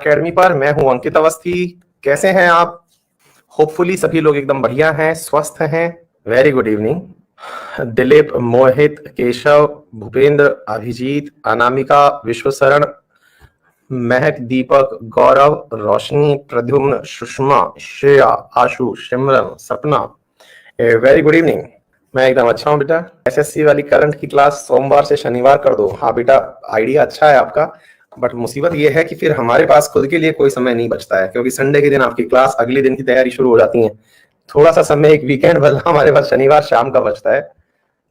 Academy पर मैं हूं अंकित अवस्थी। कैसे हैं आप? होपफुली सभी लोग एकदम बढ़िया हैं, स्वस्थ हैं। Very good evening. Dilip, Mohit, Keshav, Bhupendra, Abhijeet, Anamika, Vishwasharan, Mahak, Deepak, गौरव, रोशनी, प्रद्युम्न, सुषमा, श्रेया, आशु, सिमरन, सपना। Very good evening. मैं एकदम अच्छा हूं बेटा। एसएससी वाली करंट की क्लास सोमवार से शनिवार कर दो। हाँ बेटा, आइडिया अच्छा है आपका, बट मुसीबत ये है कि फिर हमारे पास खुद के लिए कोई समय नहीं बचता है, क्योंकि संडे के दिन आपकी क्लास, अगले दिन की तैयारी शुरू हो जाती है। थोड़ा सा समय एक वीकेंड बदला हमारे पास शनिवार शाम का बचता है,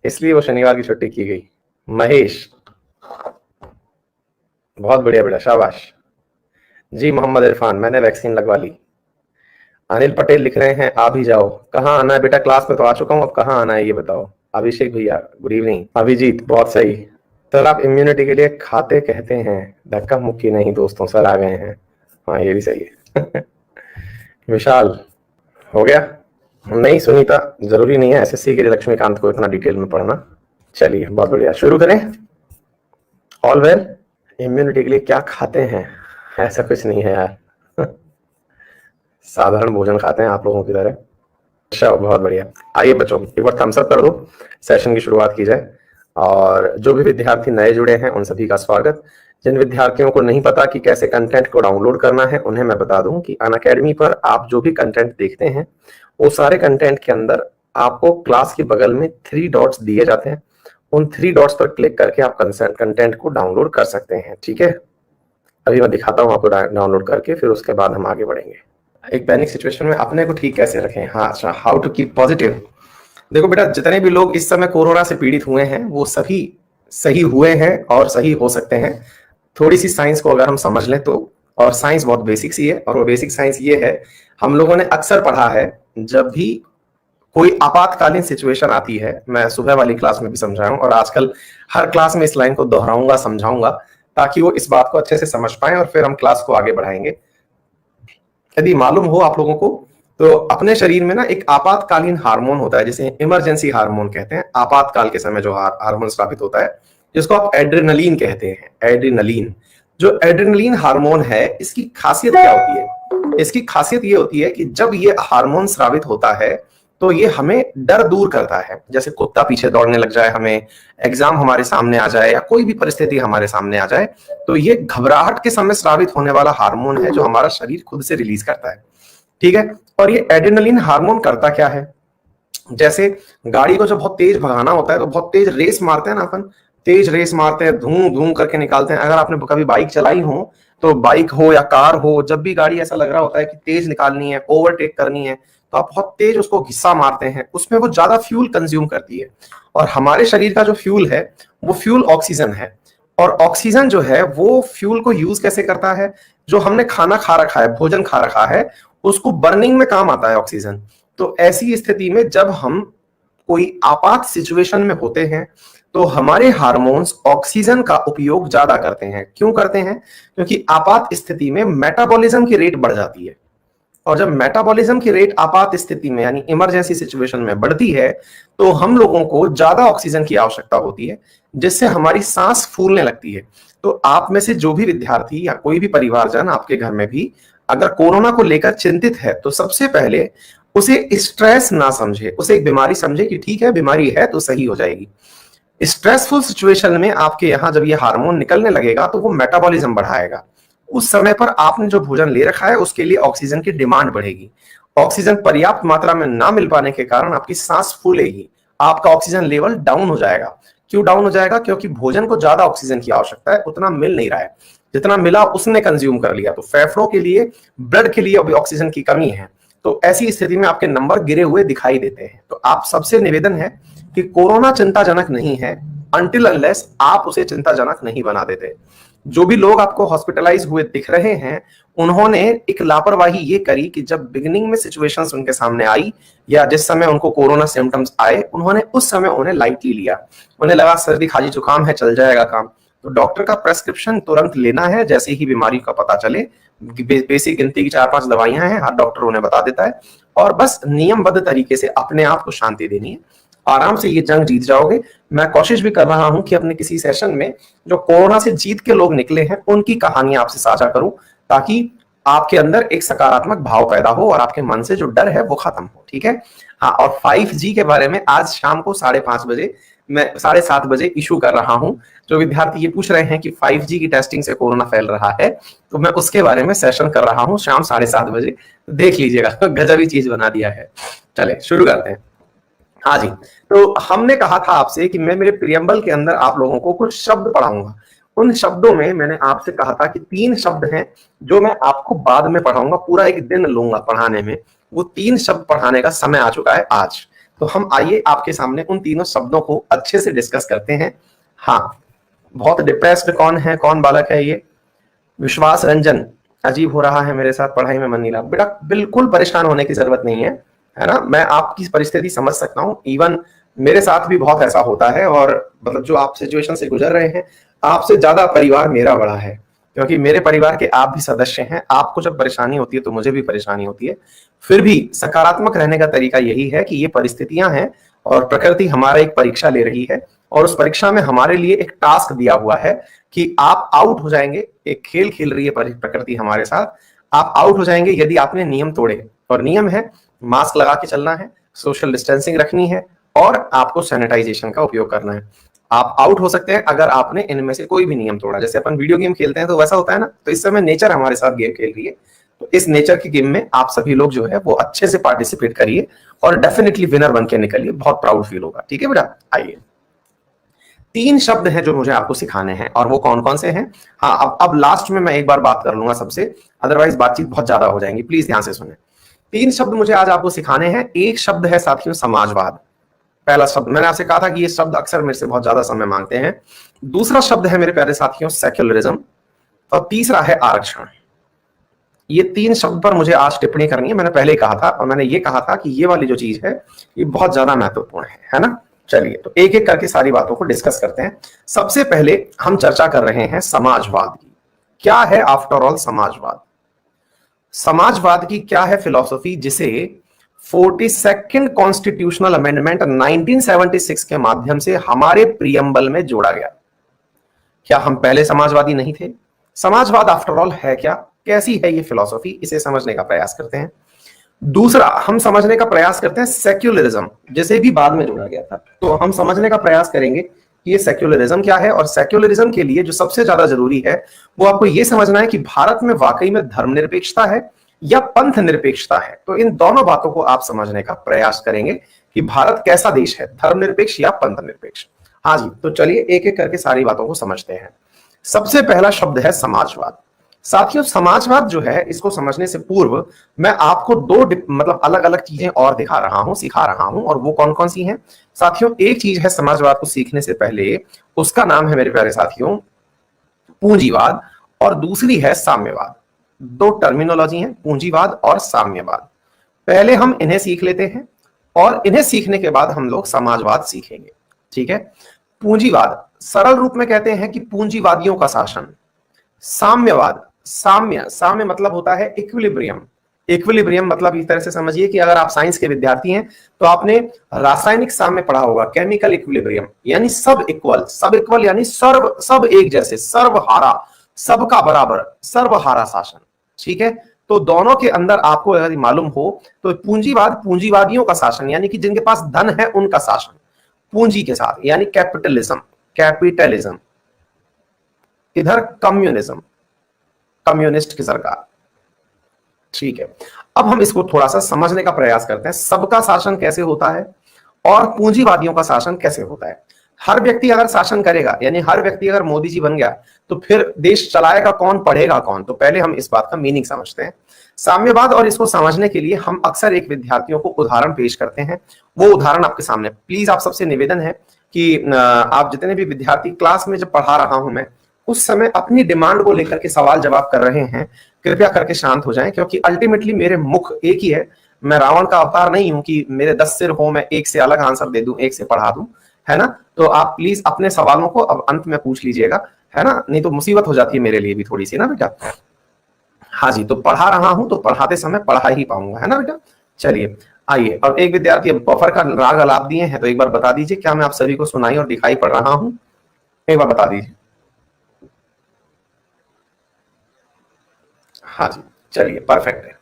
इसलिए वो शनिवार की छुट्टी की गई। महेश, बहुत बढ़िया बेटा, शाबाश जी। मोहम्मद इरफान, मैंने वैक्सीन लगवा ली। अनिल पटेल लिख रहे हैं आ भी जाओ। कहाँ आना है बेटा? क्लास में तो आ चुका हूँ, अब कहाँ आना है ये बताओ। अभिषेक भैया, गुड इवनिंग। अभिजीत, बहुत सही सर, आप इम्यूनिटी के लिए खाते कहते हैं, धक्का मुक्की नहीं दोस्तों, सर आ गए हैं। हाँ ये भी सही है। विशाल, हो गया? नहीं सुनीता, जरूरी नहीं है एसएससी के लिए लक्ष्मीकांत को इतना डिटेल में पढ़ना। चलिए बहुत बढ़िया, शुरू करें। All well. इम्यूनिटी के लिए क्या खाते हैं? ऐसा कुछ नहीं है यार। साधारण भोजन खाते हैं आप लोगों की तरह। अच्छा, बहुत बढ़िया। आइए बच्चों, एक बार थम्स अप कर दो, सेशन की शुरुआत की जाए। और जो भी विद्यार्थी नए जुड़े हैं उन सभी का स्वागत। जिन विद्यार्थियों को नहीं पता कि कैसे कंटेंट को डाउनलोड करना है, उन्हें मैं बता दूं कि अनअकैडमी पर आप जो भी कंटेंट देखते हैं, वो सारे कंटेंट के अंदर आपको क्लास के बगल में 3 डॉट्स दिए जाते हैं। उन 3 डॉट्स पर क्लिक करके आप कंटेंट को डाउनलोड कर सकते हैं। ठीक है, अभी मैं दिखाता हूँ आपको डाउनलोड करके, फिर उसके बाद हम आगे बढ़ेंगे। एक पैनिक सिचुएशन में अपने को ठीक कैसे रखें? हाँ अच्छा, हाउ टू कीप पॉजिटिव। देखो बेटा, जितने भी लोग इस समय कोरोना से पीड़ित हुए हैं वो सभी सही हुए हैं और सही हो सकते हैं। थोड़ी सी साइंस को अगर हम समझ लें तो, और साइंस बहुत बेसिक सी है, और वो बेसिक साइंस ये है, हम लोगों ने अक्सर पढ़ा है, जब भी कोई आपातकालीन सिचुएशन आती है, मैं सुबह वाली क्लास में भी समझाया हूं और आजकल हर क्लास में इस लाइन को दोहराऊंगा, समझाऊंगा, ताकि वो इस बात को अच्छे से समझ पाए और फिर हम क्लास को आगे बढ़ाएंगे। यदि मालूम हो आप लोगों को, तो अपने शरीर में ना एक आपातकालीन हार्मोन होता है, जिसे इमरजेंसी हार्मोन कहते हैं। आपातकाल के समय जो हार्मोन स्रावित होता है, जिसको आप एड्रेनलिन कहते हैं। एड्रेनलिन, जो एड्रेनलिन हार्मोन है, इसकी खासियत क्या होती है? इसकी खासियत ये होती है कि जब ये हार्मोन स्रावित होता है तो ये हमें डर दूर करता है। जैसे कुत्ता पीछे दौड़ने लग जाए, हमें एग्जाम हमारे सामने आ जाए, या कोई भी परिस्थिति हमारे सामने आ जाए, तो ये घबराहट के समय स्रावित होने वाला हार्मोन है जो हमारा शरीर खुद से रिलीज करता है। ठीक है, और ये एड्रेनलिन हार्मोन करता क्या है? जैसे गाड़ी को जब बहुत तेज भगाना होता है तो बहुत तेज रेस मारते हैं ना अपन, तेज रेस मारते हैं, धूम धूम करके निकालते हैं। अगर आपने कभी बाइक चलाई हो, तो बाइक हो या कार हो, जब भी गाड़ी ऐसा लग रहा होता है कि तेज निकालनी है, ओवरटेक करनी है, तो आप बहुत तेज उसको घिस्सा मारते हैं, उसमें वो ज्यादा फ्यूल कंज्यूम करती है। और हमारे शरीर का जो फ्यूल है, वो फ्यूल ऑक्सीजन है। और ऑक्सीजन जो है वो फ्यूल को यूज कैसे करता है? जो हमने खाना खा रखा है, भोजन खा रखा है, उसको बर्निंग में काम आता है ऑक्सीजन। तो ऐसी स्थिति में जब हम कोई आपात सिचुएशन में होते हैं, तो हमारे हार्मोन्स ऑक्सीजन का उपयोग ज्यादा करते हैं। क्यों करते हैं? क्योंकि आपात स्थिति में मेटाबॉलिज्म की रेट बढ़ जाती है, और जब मेटाबॉलिज्म की रेट आपात स्थिति में यानी इमरजेंसी सिचुएशन में बढ़ती है, तो हम लोगों को ज्यादा ऑक्सीजन की आवश्यकता होती है, जिससे हमारी सांस फूलने लगती है। तो आप में से जो भी विद्यार्थी या कोई भी परिवारजन आपके घर में भी अगर कोरोना को लेकर चिंतित है, तो सबसे पहले उसे स्ट्रेस ना समझे, उसे एक बीमारी समझे कि ठीक है बीमारी है तो सही हो जाएगी। स्ट्रेसफुल सिचुएशन में आपके यहाँ जब ये हार्मोन निकलने लगेगा तो वो मेटाबॉलिज्म बढ़ाएगा। उस समय पर आपने जो भोजन ले रखा है उसके लिए ऑक्सीजन की डिमांड बढ़ेगी। ऑक्सीजन पर्याप्त मात्रा में ना मिल पाने के कारण आपकी सांस फूलेगी, आपका ऑक्सीजन लेवल डाउन हो जाएगा। क्यों डाउन हो जाएगा? क्योंकि भोजन को ज्यादा ऑक्सीजन की आवश्यकता है, उतना मिल नहीं रहा है। जितना मिला उसने कंज्यूम कर लिया, तो फेफड़ों के लिए, ब्लड के लिए अभी ऑक्सीजन की कमी है। तो ऐसी स्थिति में आपके नंबर गिरे हुए दिखाई देते हैं। तो आप सबसे निवेदन है कि कोरोना चिंताजनक नहीं है अनटिल अनलेस आप उसे चिंताजनक नहीं बना देते। जो भी लोग आपको हॉस्पिटलाइज हुए दिख रहे हैं, उन्होंने एक लापरवाही ये करी कि जब बिगिनिंग में सिचुएशंस उनके सामने आई, या जिस समय उनको कोरोना सिम्टम्स आए, उन्होंने उस समय उन्हें लाइटली लिया। उन्हें लगा सर्दी खांसी जुकाम है, चल जाएगा काम। तो डॉक्टर का प्रेस्क्रिप्शन तुरंत लेना है जैसे ही बीमारी का पता चले। बेसिक गिनती की 4-5 दवाइयां हैं, हर डॉक्टर उन्हें बता देता है, और बस नियमबद्ध तरीके से अपने आप को शांति देनी है। आराम से ये जंग जीत जाओगे। मैं कोशिश भी कर रहा हूं कि अपने किसी सेशन में जो कोरोना से जीत के लोग निकले हैं उनकी कहानियां आपसे साझा करूं, ताकि आपके अंदर एक सकारात्मक भाव पैदा हो और आपके मन से जो डर है वो खत्म हो। ठीक है। हाँ, और 5G के बारे में आज शाम को 5:30 बजे, मैं 7:30 बजे इशू कर रहा हूं। जो विद्यार्थी ये पूछ रहे हैं कि 5G की टेस्टिंग से कोरोना फैल रहा है, तो मैं उसके बारे में सेशन कर रहा हूं शाम 7:30 बजे, देख लीजिएगा। गजब ही चीज बना दिया है। चले शुरू करते हैं। हाँ जी, तो हमने कहा था आपसे कि मैं मेरे प्रियम्बल के अंदर आप लोगों को कुछ शब्द पढ़ाऊंगा। उन शब्दों में मैंने आपसे कहा था कि 3 शब्द हैं जो मैं आपको बाद में पढ़ाऊंगा, पूरा एक दिन लूंगा पढ़ाने में। वो 3 शब्द पढ़ाने का समय आ चुका है आज। तो हम आइए आपके सामने उन तीनों शब्दों को अच्छे से डिस्कस करते हैं। हाँ, बहुत डिप्रेस्ड कौन है, कौन बालक है ये? विश्वास रंजन, अजीब हो रहा है मेरे साथ, पढ़ाई में मन नहीं लगा। बेटा बिल्कुल परेशान होने की जरूरत नहीं है ना? मैं आपकी परिस्थिति समझ सकता हूँ, इवन मेरे साथ भी बहुत ऐसा होता है। और मतलब जो आप सिचुएशन से गुजर रहे हैं, आपसे ज्यादा परिवार मेरा बड़ा है, क्योंकि मेरे परिवार के आप भी सदस्य हैं। आपको जब परेशानी होती है तो मुझे भी परेशानी होती है। फिर भी सकारात्मक रहने का तरीका यही है कि ये परिस्थितियां हैं और प्रकृति हमारा एक परीक्षा ले रही है, और उस परीक्षा में हमारे लिए एक टास्क दिया हुआ है कि आप आउट हो जाएंगे। एक खेल खेल रही है प्रकृति हमारे साथ, आप आउट हो जाएंगे यदि आपने नियम तोड़े। और नियम है, मास्क लगा के चलना है, सोशल डिस्टेंसिंग रखनी है, और आपको सैनिटाइजेशन का उपयोग करना है। आप आउट हो सकते हैं अगर आपने इनमें से कोई भी नियम तोड़ा। जैसे अपन वीडियो गेम खेलते हैं तो वैसा होता है ना, तो इस समय नेचर हमारे साथ गेम खेल रही है। तो इस नेचर की गेम में आप सभी लोग जो है वो अच्छे से पार्टिसिपेट करिए और डेफिनेटली विनर बन के निकलिए, बहुत प्राउड फील होगा। ठीक है बेटा, आइए। 3 शब्द हैं जो मुझे आपको सिखाने हैं, और वो कौन कौन से हैं? हाँ, अब लास्ट में मैं एक बार बात कर लूंगा सबसे, अदरवाइज बातचीत बहुत ज्यादा हो जाएंगी। प्लीज ध्यान से सुने। 3 शब्द मुझे आज आपको सिखाने हैं। एक शब्द है साथियों समाजवाद। पहला शब्द, मैंने आपसे कहा था कि ये शब्द अक्सर मेरे से बहुत ज्यादा समय मांगते हैं। दूसरा शब्द है मेरे प्यारे साथियों सेक्युलरिज्म, और तीसरा है आरक्षण। ये 3 शब्द पर मुझे आज टिप्पणी करनी है। मैंने पहले ही कहा था, और मैंने ये कहा था कि ये वाली जो चीज है ये बहुत ज्यादा महत्वपूर्ण है ना? चलिए, तो एक एक करके सारी बातों को डिस्कस करते हैं। सबसे पहले हम चर्चा कर रहे हैं समाजवाद की। क्या है आफ्टर ऑल समाजवाद? समाजवाद की क्या है फिलॉसफी, जिसे 42nd कॉन्स्टिट्यूशनल अमेंडमेंट 1976 के माध्यम से हमारे प्रियम्बल में जोड़ा गया। क्या हम पहले समाजवादी नहीं थे? समाजवाद आफ्टर ऑल है क्या, कैसी है ये फिलॉसफी, इसे समझने का प्रयास करते हैं। दूसरा, हम समझने का प्रयास करते हैं सेक्युलरिज्म, जिसे भी बाद में जोड़ा गया था। तो हम समझने का प्रयास करेंगे कि ये सेक्युलरिज्म क्या है, और सेक्युलरिज्म के लिए जो सबसे ज्यादा जरूरी है वो आपको ये समझना है कि भारत में वाकई में धर्मनिरपेक्षता है या पंथ निरपेक्षता है। तो इन दोनों बातों को आप समझने का प्रयास करेंगे कि भारत कैसा देश है, धर्मनिरपेक्ष या पंथ निरपेक्ष। हाँ जी, तो चलिए एक एक करके सारी बातों को समझते हैं। सबसे पहला शब्द है समाजवाद। साथियों, समाजवाद जो है, इसको समझने से पूर्व मैं आपको दो मतलब अलग अलग चीजें और दिखा रहा हूं, सिखा रहा हूं, और वो कौन कौन सी हैं? साथियों, एक चीज है समाजवाद को सीखने से पहले, उसका नाम है मेरे प्यारे साथियों पूंजीवाद, और दूसरी है साम्यवाद। दो टर्मिनोलॉजी है, पूंजीवाद और साम्यवाद। पहले हम इन्हें सीख लेते हैं, और इन्हें सीखने के बाद हम लोग समाजवाद सीखेंगे। ठीक है। पूंजीवाद सरल रूप में कहते हैं कि पूंजीवादियों का शासन। साम्यवाद, साम्य मतलब होता है इक्विलिब्रियम। इक्विलिब्रियम मतलब इस तरह से समझिए कि अगर आप साइंस के विद्यार्थी हैं तो आपने रासायनिक साम्य पढ़ा होगा, केमिकल इक्विलिब्रियम, यानी सब इक्वल यानी सब एक जैसे, सर्वहारा, सबका बराबर, सर्वहारा शासन। ठीक है। तो दोनों के अंदर आपको अगर मालूम हो तो पूंजीवाद पूंजीवादियों का शासन, यानी कि जिनके पास धन है उनका शासन, पूंजी के साथ, यानी कैपिटलिज्म। इधर कम्युनिज्म, कम्युनिस्ट की सरकार। ठीक है। अब हम इसको थोड़ा सा समझने का प्रयास करते हैं, सबका शासन कैसे होता है और पूंजीवादियों का शासन कैसे होता है। हर व्यक्ति अगर शासन करेगा, यानी हर व्यक्ति अगर मोदी जी बन गया, तो फिर देश चलाएगा कौन, पढ़ेगा कौन? तो पहले हम इस बात का मीनिंग समझते हैं, साम्यवाद। और इसको समझने के लिए हम अक्सर एक विद्यार्थियों को उदाहरण पेश करते हैं। वो उदाहरण आपके सामने, प्लीज आप सबसे निवेदन है कि आप जितने भी विद्यार्थी क्लास में जब पढ़ा रहा हूं मैं, उस समय अपनी डिमांड को लेकर के सवाल जवाब कर रहे हैं, कृपया करके शांत हो जाएं, क्योंकि अल्टीमेटली मेरे मुख एक ही है। मैं रावण का अवतार नहीं हूं कि मेरे 10 सिर हो, मैं एक से अलग आंसर दे दूं, एक से पढ़ा दूं, है ना? तो आप प्लीज अपने सवालों को अब अंत में पूछ लीजिएगा, है ना? नहीं तो मुसीबत हो जाती है मेरे लिए भी थोड़ी सी ना बेटा। हाँ जी, तो पढ़ा रहा हूं तो पढ़ाते समय पढ़ा ही पाऊंगा, है ना बेटा? चलिए आइए, अब एक विद्यार्थी बफर का राग अलाप दिए हैं, तो एक बार बता दीजिए क्या मैं आप सभी को सुनाई और दिखाई पड़ रहा हूं? एक बार बता दीजिए। हाँ जी, चलिए परफेक्ट है।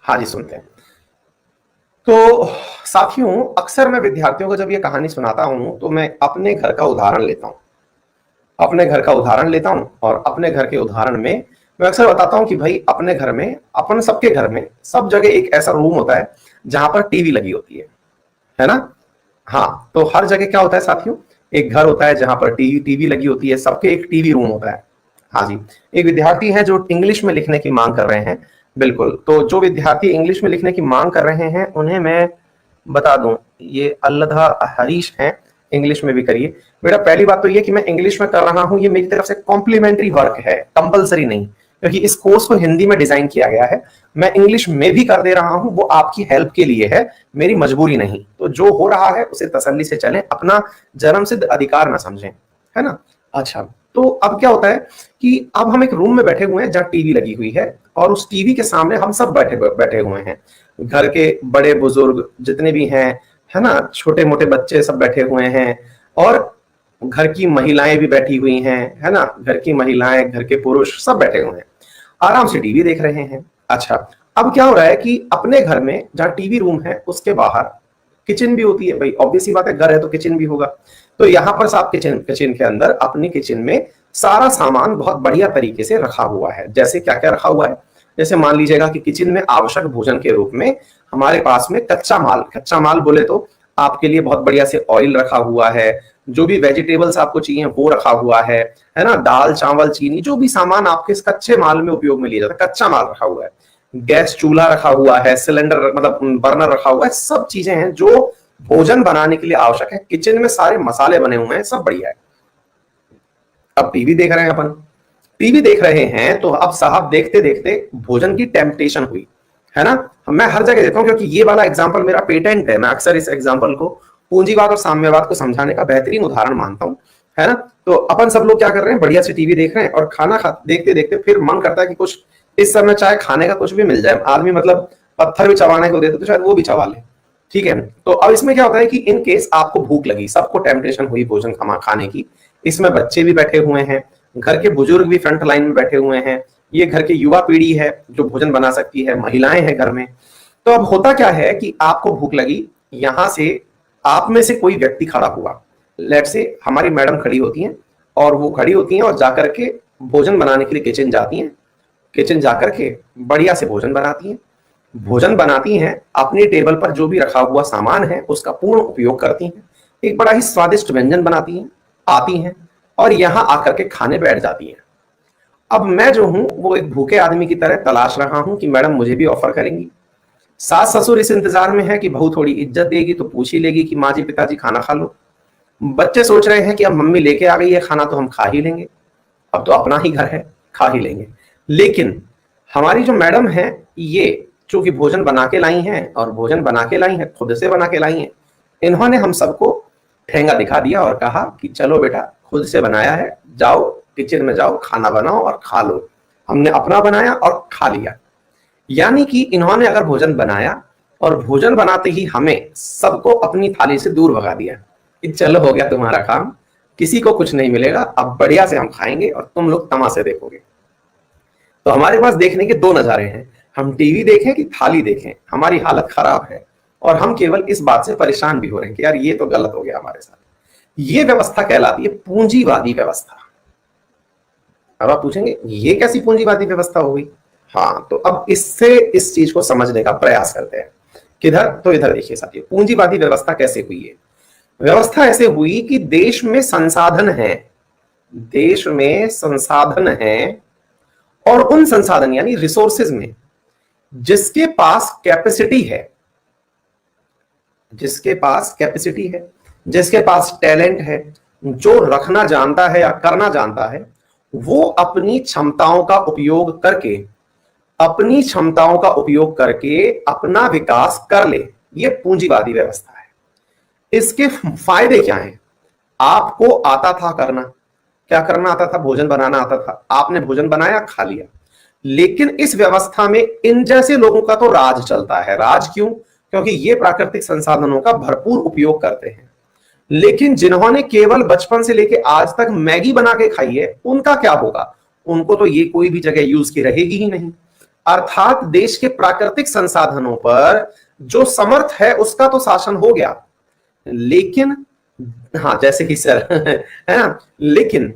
हाँ जी, सुनते हैं। तो साथियों, अक्सर मैं विद्यार्थियों को जब ये कहानी सुनाता हूं तो मैं अपने घर का उदाहरण लेता हूं। अपने घर का उदाहरण लेता हूं और अपने घर के उदाहरण में मैं अक्सर बताता हूं कि भाई अपने घर में, अपन सबके घर में सब जगह एक ऐसा रूम होता है जहां पर टीवी लगी होती है ना? हाँ, तो हर जगह क्या होता है साथियों, एक घर होता है जहां पर टीवी टीवी लगी होती है, सबके एक टीवी रूम होता है। हाँ जी, एक विद्यार्थी है जो इंग्लिश में लिखने की मांग कर रहे हैं। बिल्कुल, तो जो विद्यार्थी इंग्लिश में लिखने की मांग कर रहे हैं उन्हें मैं बता दूं, ये अल्लधा हरीश हैं, इंग्लिश में भी करिए। बेटा पहली बात तो ये कि मैं इंग्लिश में कर रहा हूं, ये मेरी तरफ से कॉम्प्लीमेंट्री वर्क है, कंपलसरी नहीं, क्योंकि इस कोर्स को हिंदी में डिजाइन किया गया है। मैं इंग्लिश में भी कर दे रहा हूं, वो आपकी हेल्प के लिए है, मेरी मजबूरी नहीं। तो जो हो रहा है उसे तसल्ली से चलें, अपना जन्मसिद्ध अधिकार ना समझें, है ना? अच्छा, तो अब क्या होता है कि अब हम एक रूम में बैठे हुए हैं जहां टीवी लगी हुई है और उस टीवी के सामने हम सब बैठे बैठे हुए हैं। घर के बड़े बुजुर्ग जितने भी हैं, है ना, छोटे मोटे बच्चे सब बैठे हुए हैं और घर की महिलाएं भी बैठी हुई हैं, है ना, घर की महिलाएं, घर के पुरुष सब बैठे हुए हैं, आराम से टीवी देख रहे हैं। अच्छा, अब क्या हो रहा है कि अपने घर में जहां टीवी रूम है उसके बाहर किचन भी होती है, भाई ऑब्वियस सी बात है, घर है तो किचन भी होगा। तो यहां पर साफ किचन किचन के अंदर अपनी किचन में सारा सामान बहुत बढ़िया तरीके से रखा हुआ है। जैसे क्या क्या रखा हुआ है, जैसे मान लीजिएगा कि किचन में आवश्यक भोजन के रूप में हमारे पास में कच्चा माल बोले तो आपके लिए बहुत बढ़िया से ऑयल रखा हुआ है, जो भी वेजिटेबल्स आपको चाहिए वो रखा हुआ है ना, दाल चावल चीनी जो भी सामान आपके इस कच्चे माल में उपयोग में लिया जाता है, कच्चा माल रखा हुआ है। गैस चूल्हा रखा हुआ है, सिलेंडर मतलब बर्नर रखा हुआ है, सब चीजें हैं जो भोजन बनाने के लिए आवश्यक है। किचन में सारे मसाले बने हुए हैं, सब बढ़िया है। अब टीवी देख रहे हैं अपन, टीवी देख रहे हैं तो अब साहब देखते देखते भोजन की टेम्पटेशन हुई, है ना? मैं हर जगह देता हूं क्योंकि ये वाला एग्जांपल मेरा पेटेंट है। मैं अक्सर इस एग्जांपल को पूंजीवाद और साम्यवाद को समझाने का बेहतरीन उदाहरण मानता हूं, है ना? तो अपन सब लोग क्या कर रहे हैं, बढ़िया से टीवी देख रहे हैं और खाना देखते देखते फिर मन करता है कि कुछ इस समय चाहे खाने का कुछ भी मिल जाए, आदमी मतलब पत्थर भी चबाने को देते तो शायद वो भी चबा ले, ठीक है? तो अब इसमें क्या होता है कि इन केस आपको भूख लगी, सबको टेम्पटेशन हुई भोजन खाने की, इसमें बच्चे भी बैठे हुए हैं, घर के बुजुर्ग भी फ्रंट लाइन में बैठे हुए हैं, ये घर के युवा पीढ़ी है जो भोजन बना सकती है, महिलाएं हैं घर में। तो अब होता क्या है कि आपको भूख लगी, यहां से आप में से कोई व्यक्ति खड़ा हुआ, लेट से हमारी मैडम खड़ी होती हैं और वो खड़ी होती हैं और जाकर के भोजन बनाने के लिए किचन जाती हैं, किचन जाकर के बढ़िया से भोजन बनाती हैं, भोजन बनाती हैं, अपनी टेबल पर जो भी रखा हुआ सामान है उसका पूर्ण उपयोग करती हैं, एक बड़ा ही स्वादिष्ट व्यंजन बनाती हैं, आती हैं और यहां आकर के खाने बैठ जाती हैं। अब मैं जो हूं वो एक भूखे आदमी की तरह तलाश रहा हूं कि मैडम मुझे भी ऑफर करेंगी। सास ससुर इस इंतजार में है कि बहू थोड़ी इज्जत देगी तो पूछ ही लेगी कि माँ जी पिताजी खाना खा लो। बच्चे सोच रहे हैं कि अब मम्मी लेके आ गई है खाना तो हम खा ही लेंगे, अब तो अपना ही घर है, खा ही लेंगे। लेकिन हमारी जो मैडम है, ये चूंकि भोजन बना के लाई हैं और भोजन बना के लाई हैं, खुद से बना के लाई हैं, इन्होंने हम सबको ठेंगा दिखा दिया और कहा कि चलो बेटा खुद से बनाया है, जाओ किचन में जाओ, खाना बनाओ और खा लो। हमने अपना बनाया और खा लिया। यानी कि इन्होंने अगर भोजन बनाया और भोजन बनाते ही हमें सबको अपनी थाली से दूर भगा दिया कि चलो हो गया तुम्हारा काम, किसी को कुछ नहीं मिलेगा, अब बढ़िया से हम खाएंगे और तुम लोग तमाशे देखोगे। तो हमारे पास देखने के दो नजारे हैं, हम टीवी देखें कि थाली देखें, हमारी हालत खराब है और हम केवल इस बात से परेशान भी हो रहे हैं कि यार ये तो गलत हो गया हमारे साथ। ये व्यवस्था कहलाती है पूंजीवादी व्यवस्था। अब आप पूछेंगे ये कैसी पूंजीवादी व्यवस्था हो गई? हाँ, तो अब इससे इस चीज को समझने का प्रयास करते हैं। किधर? तो इधर देखिए साथियों, पूंजीवादी व्यवस्था कैसे हुई है? व्यवस्था ऐसे हुई कि देश में संसाधन है, देश में संसाधन है और उन संसाधन यानी रिसोर्सेज में जिसके पास कैपेसिटी है, जिसके पास कैपेसिटी है, जिसके पास टैलेंट है, जो रखना जानता है या करना जानता है, वो अपनी क्षमताओं का उपयोग करके, अपनी क्षमताओं का उपयोग करके अपना विकास कर ले। ये पूंजीवादी व्यवस्था है। इसके फायदे क्या हैं? आपको आता था करना, क्या करना आता था? भोजन बनाना आता था, आपने भोजन बनाया, खा लिया। लेकिन इस व्यवस्था में इन जैसे लोगों का तो राज चलता है। राज क्यों? क्योंकि ये प्राकृतिक संसाधनों का भरपूर उपयोग करते हैं। लेकिन जिन्होंने केवल बचपन से लेकर आज तक मैगी बना के खाई है, उनका क्या होगा? उनको तो ये कोई भी जगह यूज की रहेगी ही नहीं। अर्थात देश के प्राकृतिक संसाधनों पर जो समर्थ है उसका तो शासन हो गया, लेकिन हाँ जैसे कि सर है ना, लेकिन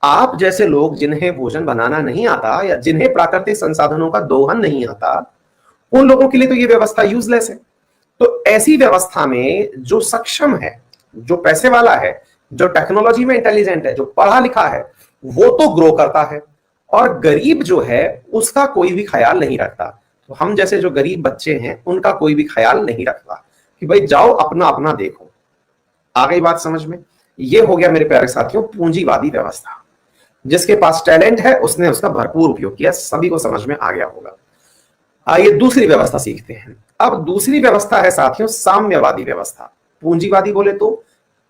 आप जैसे लोग जिन्हें भोजन बनाना नहीं आता या जिन्हें प्राकृतिक संसाधनों का दोहन नहीं आता, उन लोगों के लिए तो ये व्यवस्था यूजलेस है। तो ऐसी व्यवस्था में जो सक्षम है, जो पैसे वाला है, जो टेक्नोलॉजी में इंटेलिजेंट है, जो पढ़ा लिखा है, वो तो ग्रो करता है, और गरीब जो है उसका कोई भी ख्याल नहीं रखता। तो हम जैसे जो गरीब बच्चे हैं उनका कोई भी ख्याल नहीं रखता कि भाई जाओ अपना अपना देखो। आ गई बात समझ में? ये हो गया मेरे प्यारे साथियों पूंजीवादी व्यवस्था। जिसके पास टैलेंट है उसने उसका भरपूर उपयोग किया, सभी को समझ में आ गया होगा। आइए दूसरी व्यवस्था सीखते हैं। अब दूसरी व्यवस्था है साथियों साम्यवादी व्यवस्था। पूंजीवादी बोले तो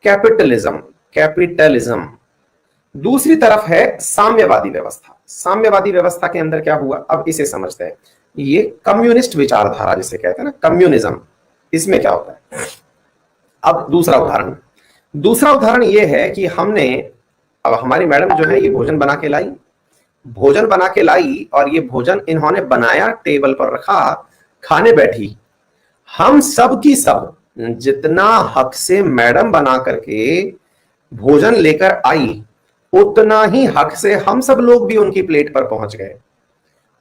कैपिटलिज्म, कैपिटलिज्म। दूसरी तरफ है साम्यवादी व्यवस्था। साम्यवादी व्यवस्था के अंदर क्या हुआ, अब इसे समझते हैं। ये कम्युनिस्ट विचारधारा जिसे कहते हैं ना, कम्युनिज्म, इसमें क्या होता है। अब दूसरा उदाहरण ये है कि हमने, अब हमारी मैडम जो है ये भोजन बना के लाई और ये भोजन इन्होंने बनाया, टेबल पर रखा, खाने बैठी। हम सब की सब जितना हक से मैडम बना करके भोजन लेकर आई, उतना ही हक से हम सब लोग भी उनकी प्लेट पर पहुंच गए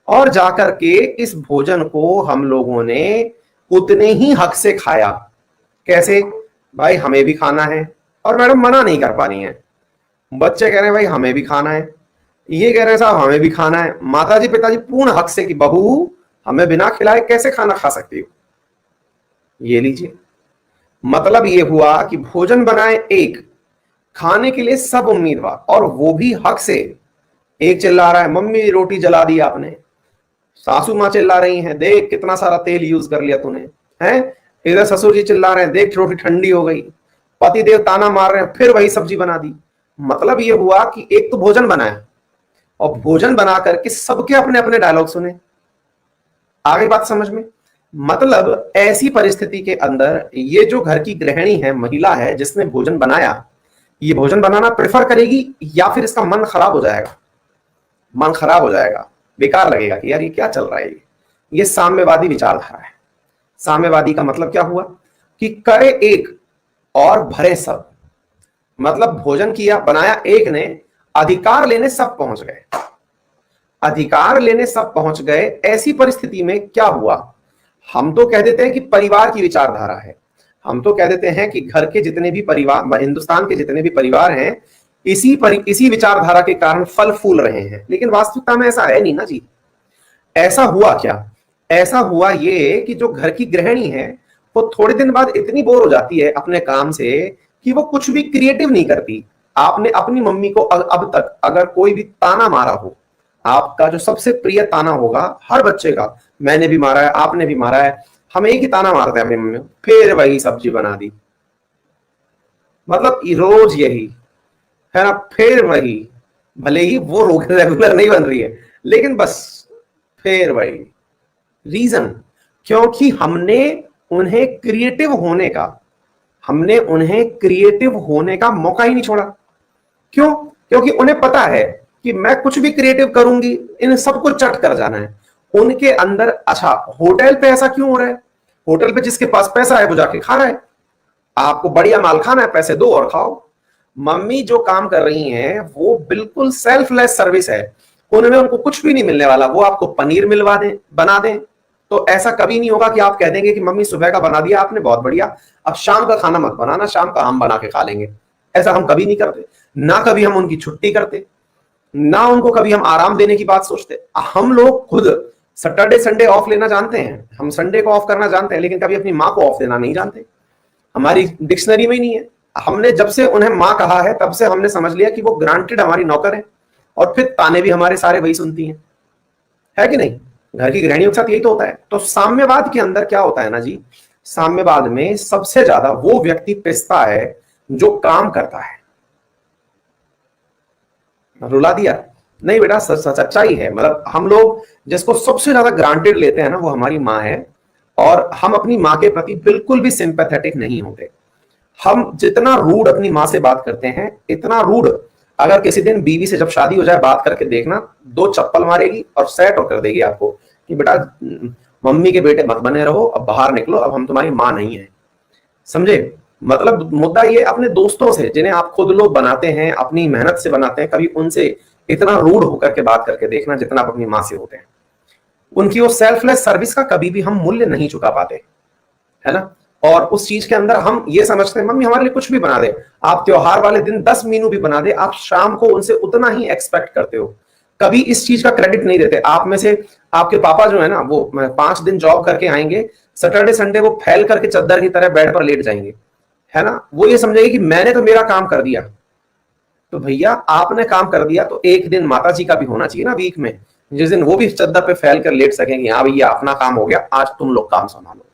और जाकर के इस भोजन को हम लोगों ने उतने ही हक से खाया। कैसे? भाई हमें भी खाना है, और मैडम मना नहीं कर पा रही हैं। बच्चे कह रहे हैं भाई हमें भी खाना है, ये कह रहे हैं साहब हमें भी खाना है। माताजी पिताजी पूर्ण हक से कि बहू हमें बिना खिलाए कैसे खाना खा सकती हो, ये लीजिए। मतलब ये हुआ कि भोजन बनाए एक, खाने के लिए सब उम्मीदवार, और वो भी हक से। एक चिल्ला रहा है मम्मी रोटी जला दी आपने, सासू माँ चिल्ला रही हैं देख कितना सारा तेल यूज कर लिया तूने, हैं। इधर ससुर जी चिल्ला रहे हैं देख रोटी ठंडी हो गई। पति देव ताना मार रहे हैं फिर वही सब्जी बना दी। मतलब ये हुआ कि एक तो भोजन बनाया और भोजन बना करके सबके अपने अपने डायलॉग सुने। आगे बात समझ में? मतलब ऐसी परिस्थिति के अंदर ये जो घर की गृहिणी है, महिला है, जिसने भोजन बनाया, ये भोजन बनाना प्रेफर करेगी या फिर इसका मन खराब हो जाएगा? मन खराब हो जाएगा, बेकार लगेगा कि यार ये क्या चल रहा है। ये साम्यवादी विचारधारा है। साम्यवादी का मतलब क्या हुआ कि करे एक और भरे सब। मतलब भोजन किया, बनाया एक ने, अधिकार लेने सब पहुंच गए, अधिकार लेने सब पहुंच गए। ऐसी परिस्थिति में क्या हुआ, हम तो कह देते हैं कि परिवार की विचारधारा है, हम तो कह देते हैं कि घर के जितने भी परिवार, हिंदुस्तान के जितने भी परिवार हैं, इसी विचारधारा के कारण फल फूल रहे हैं। लेकिन वास्तविकता में ऐसा है नहीं ना जी। ऐसा हुआ क्या? ऐसा हुआ ये कि जो घर की गृहिणी है वो थोड़े दिन बाद इतनी बोर हो जाती है अपने काम से कि वो कुछ भी क्रिएटिव नहीं करती। आपने अपनी मम्मी को अब तक अगर कोई भी ताना मारा हो, आपका जो सबसे प्रिय ताना होगा हर बच्चे का, मैंने भी मारा है, आपने भी मारा है, हम एक ही ताना मारते हैं अपनी मम्मी को, फिर वही सब्जी बना दी। मतलब रोज यही है ना, फिर वही, भले ही वो रेगुलर नहीं बन रही है लेकिन बस फिर वही। रीजन, क्योंकि हमने उन्हें क्रिएटिव होने का मौका ही नहीं छोड़ा। क्यों? क्योंकि उन्हें पता है कि मैं कुछ भी क्रिएटिव करूंगी इन सबको चट कर जाना है। उनके अंदर, अच्छा होटल पे ऐसा क्यों हो रहा है? होटल पे जिसके पास पैसा है वो जाके खा रहा है, आपको बढ़िया माल खाना है, पैसे दो और खाओ। मम्मी जो काम कर रही हैं वो बिल्कुल सेल्फलेस सर्विस है, उनमें उनको कुछ भी नहीं मिलने वाला। वो आपको पनीर मिलवा दें, बना दें, तो ऐसा कभी नहीं होगा कि आप कह देंगे कि मम्मी सुबह का बना दिया आपने, बहुत बढ़िया, अब शाम का खाना मत बनाना, शाम का हम बना के खा लेंगे। ऐसा हम कभी नहीं करते। ना कभी हम उनकी छुट्टी करते, ना उनको कभी हम आराम देने की बात सोचते। हम लोग खुद सैटरडे संडे ऑफ लेना जानते हैं, हम संडे को ऑफ करना जानते हैं, लेकिन कभी अपनी माँ को ऑफ देना नहीं जानते। हमारी डिक्शनरी में ही नहीं है। हमने जब से उन्हें माँ कहा है तब से हमने समझ लिया कि वो ग्रांटेड हमारी नौकर है, और फिर ताने भी हमारे सारे वही सुनती हैं, है कि नहीं? घर की गृहिणियों के साथ यही तो होता है। तो साम्यवाद के अंदर क्या होता है ना जी, साम्यवाद में सबसे ज्यादा वो व्यक्ति पिसता है जो काम करता है। रुला दिया? नहीं बेटा, सच्चाई है। मतलब हम लोग जिसको सबसे ज्यादा ग्रांटेड लेते हैं ना, वो हमारी माँ है, और हम अपनी माँ के प्रति बिल्कुल भी सिंपैथेटिक नहीं होते। हम जितना रूड अपनी माँ से बात करते हैं, इतना रूड अगर किसी दिन बीवी से जब शादी हो जाए बात करके देखना, 2 चप्पल मारेगी और सेट कर देगी आपको कि बेटा मम्मी के बेटे मत बने रहो, अब बाहर निकलो, अब हम तुम्हारी मां नहीं है। समझे? मतलब मुद्दा ये अपने दोस्तों से जिन्हें आप खुद लोग बनाते हैं, अपनी मेहनत से बनाते हैं, कभी उनसे इतना रूड होकर के बात करके देखना जितना आप अपनी मां से होते हैं। उनकी वो सेल्फलेस सर्विस का कभी भी हम मूल्य नहीं चुका पाते, है ना। और उस चीज के अंदर हम ये समझते हैं मम्मी हमारे लिए कुछ भी बना दे, आप त्योहार वाले दिन 10 मीनू भी बना दे, आप शाम को उनसे उतना ही एक्सपेक्ट करते हो, कभी इस चीज का क्रेडिट नहीं देते। आप में से आपके पापा जो है ना, वो 5 दिन जॉब करके आएंगे, सैटरडे संडे वो फैल करके चद्दर की तरह बेड पर लेट जाएंगे, है ना। वो ये समझेगी कि मैंने तो मेरा काम कर दिया। तो भैया आपने काम कर दिया तो एक दिन माता जी का भी होना चाहिए ना वीक में, जिस दिन वो भी चद्दर पे फैल कर लेट सकेंगे, हाँ भैया अपना काम हो गया, आज तुम लोग काम संभालो,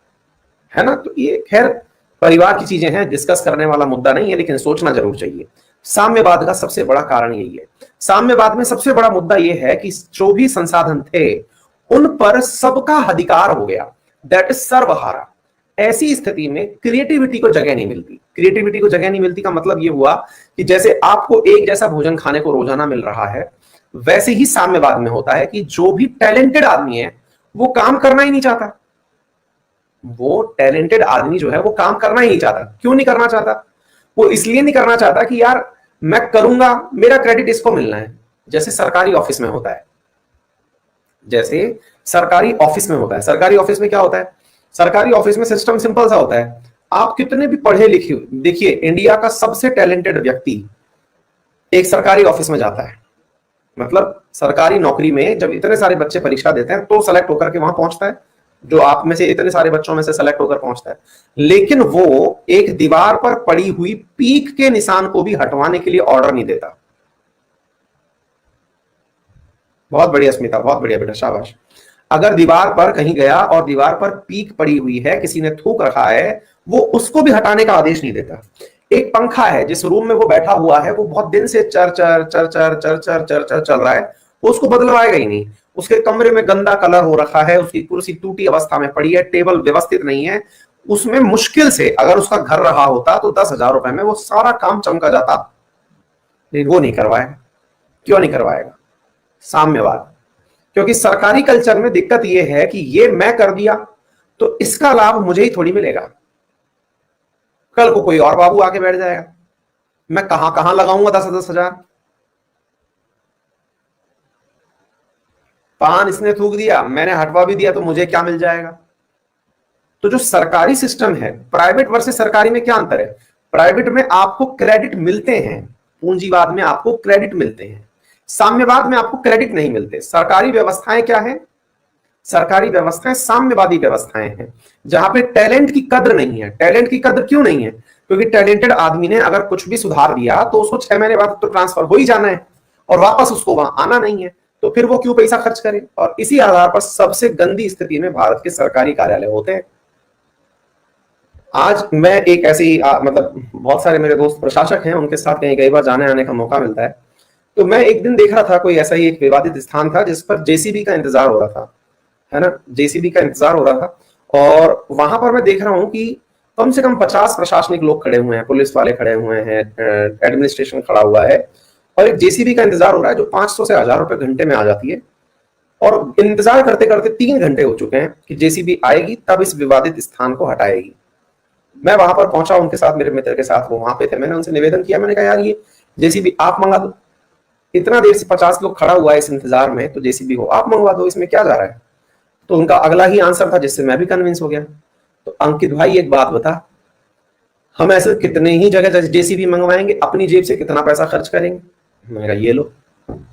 है ना। तो ये खैर परिवार की चीजें हैं, डिस्कस करने वाला मुद्दा नहीं है, लेकिन सोचना जरूर चाहिए। साम्यवाद का सबसे बड़ा कारण यही है। साम्यवाद में सबसे बड़ा मुद्दा यह है कि जो भी संसाधन थे उन पर सबका अधिकार हो गया, दैट इज सर्वहारा। ऐसी स्थिति में क्रिएटिविटी को जगह नहीं मिलती। क्रिएटिविटी को जगह नहीं मिलती का मतलब यह हुआ कि जैसे आपको एक जैसा भोजन खाने को रोजाना मिल रहा है, वैसे ही साम्यवाद में होता है कि जो भी टैलेंटेड आदमी है वो काम करना ही नहीं चाहता। वो टैलेंटेड आदमी जो है वो काम करना ही नहीं चाहता। क्यों नहीं करना चाहता? वो इसलिए नहीं करना चाहता कि यार मैं करूंगा, मेरा क्रेडिट इसको मिलना है। जैसे सरकारी ऑफिस में होता है, जैसे सरकारी ऑफिस में होता है। सरकारी ऑफिस में क्या होता है? सरकारी ऑफिस में सिस्टम सिंपल सा होता है, आप कितने भी पढ़े लिखे, देखिए इंडिया का सबसे टैलेंटेड व्यक्ति एक सरकारी ऑफिस में जाता है। मतलब सरकारी नौकरी में जब इतने सारे बच्चे परीक्षा देते हैं तो सेलेक्ट होकर के वहां पहुंचता है, जो आप में से इतने सारे बच्चों में से सेलेक्ट होकर पहुंचता है। लेकिन वो एक दीवार पर पड़ी हुई पीक के निशान को भी हटवाने के लिए ऑर्डर नहीं देता। बहुत बढ़िया स्मिता, बहुत बढ़िया बेटा, शाबाश। अगर दीवार पर कहीं गया और दीवार पर पीक पड़ी हुई है, किसी ने थूक रखा है, वो उसको भी हटाने का आदेश नहीं देता। एक पंखा है, जिस रूम में वो बैठा हुआ है वो बहुत दिन से चर चर चर चर चर चर चर चर चल रहा है, वो उसको बदलवाएगा ही नहीं। उसके कमरे में गंदा कलर हो रखा है, उसकी कुर्सी टूटी अवस्था में पड़ी है, टेबल व्यवस्थित नहीं है, उसमें मुश्किल से अगर उसका घर रहा होता तो 10,000 रुपए में वो सारा काम चमका जाता, लेकिन वो नहीं करवाएगा। क्यों नहीं करवाएगा? साम्यवाद। क्योंकि सरकारी कल्चर में दिक्कत यह है कि ये मैं कर दिया तो इसका लाभ मुझे ही थोड़ी मिलेगा, कल को कोई और बाबू आके बैठ जाएगा, मैं कहां कहां लगाऊंगा 10,000 10,000। पान इसने थूक दिया, मैंने हटवा भी दिया, तो मुझे क्या मिल जाएगा? तो जो सरकारी सिस्टम है, प्राइवेट वर्सेस सरकारी में क्या अंतर है? प्राइवेट में आपको क्रेडिट मिलते हैं, पूंजीवाद में आपको क्रेडिट मिलते हैं, साम्यवाद में आपको क्रेडिट नहीं मिलते। सरकारी व्यवस्थाएं क्या है? सरकारी व्यवस्थाएं साम्यवादी व्यवस्थाएं हैं, जहां पे टैलेंट की कद्र नहीं है। टैलेंट की कद्र क्यों नहीं है? क्योंकि टैलेंटेड आदमी ने अगर कुछ भी सुधार दिया तो उसको 6 महीने बाद तो ट्रांसफर हो ही जाना है और वापस उसको वहां आना नहीं है, तो फिर वो क्यों पैसा खर्च करे? और इसी आधार पर सबसे गंदी स्थिति में भारत के सरकारी कार्यालय होते हैं। आज मैं एक ऐसी मतलब बहुत सारे मेरे दोस्त प्रशासक हैं, उनके साथ कहीं कई बार जाने आने का मौका मिलता है, तो मैं एक दिन देख रहा था कोई ऐसा ही एक विवादित स्थान था जिस पर जेसीबी का इंतजार हो रहा था, है ना, जेसीबी का इंतजार हो रहा था। और वहां पर मैं देख रहा हूं कि कम से कम 50 प्रशासनिक लोग खड़े हुए हैं, पुलिस वाले खड़े हुए हैं, एडमिनिस्ट्रेशन खड़ा हुआ है, और एक जेसीबी का इंतजार हो रहा है जो 500 से 1000 रुपए घंटे में आ जाती है। और इंतजार करते करते 3 घंटे हो चुके हैं कि जेसीबी आएगी तब इस विवादित स्थान को हटाएगी। मैं वहां पर पहुंचा उनके साथ, मेरे मित्र के साथ, वो वहां पे थे। मैंने उनसे निवेदन किया, मैंने कहा यार ये जेसीबी आप मंगा दो, इतना देर से 50 लोग खड़ा हुआ है इस इंतजार में, तो जेसीबी हो आप मंगवा दो, इसमें क्या जा रहा है? तो उनका अगला ही आंसर था जिससे मैं भी कन्विंस हो गया। तो अंकित भाई एक बात बता, हम ऐसे कितने ही जगह जेसीबी मंगवाएंगे, अपनी जेब से कितना पैसा खर्च करेंगे? मैंने कहा ये लो,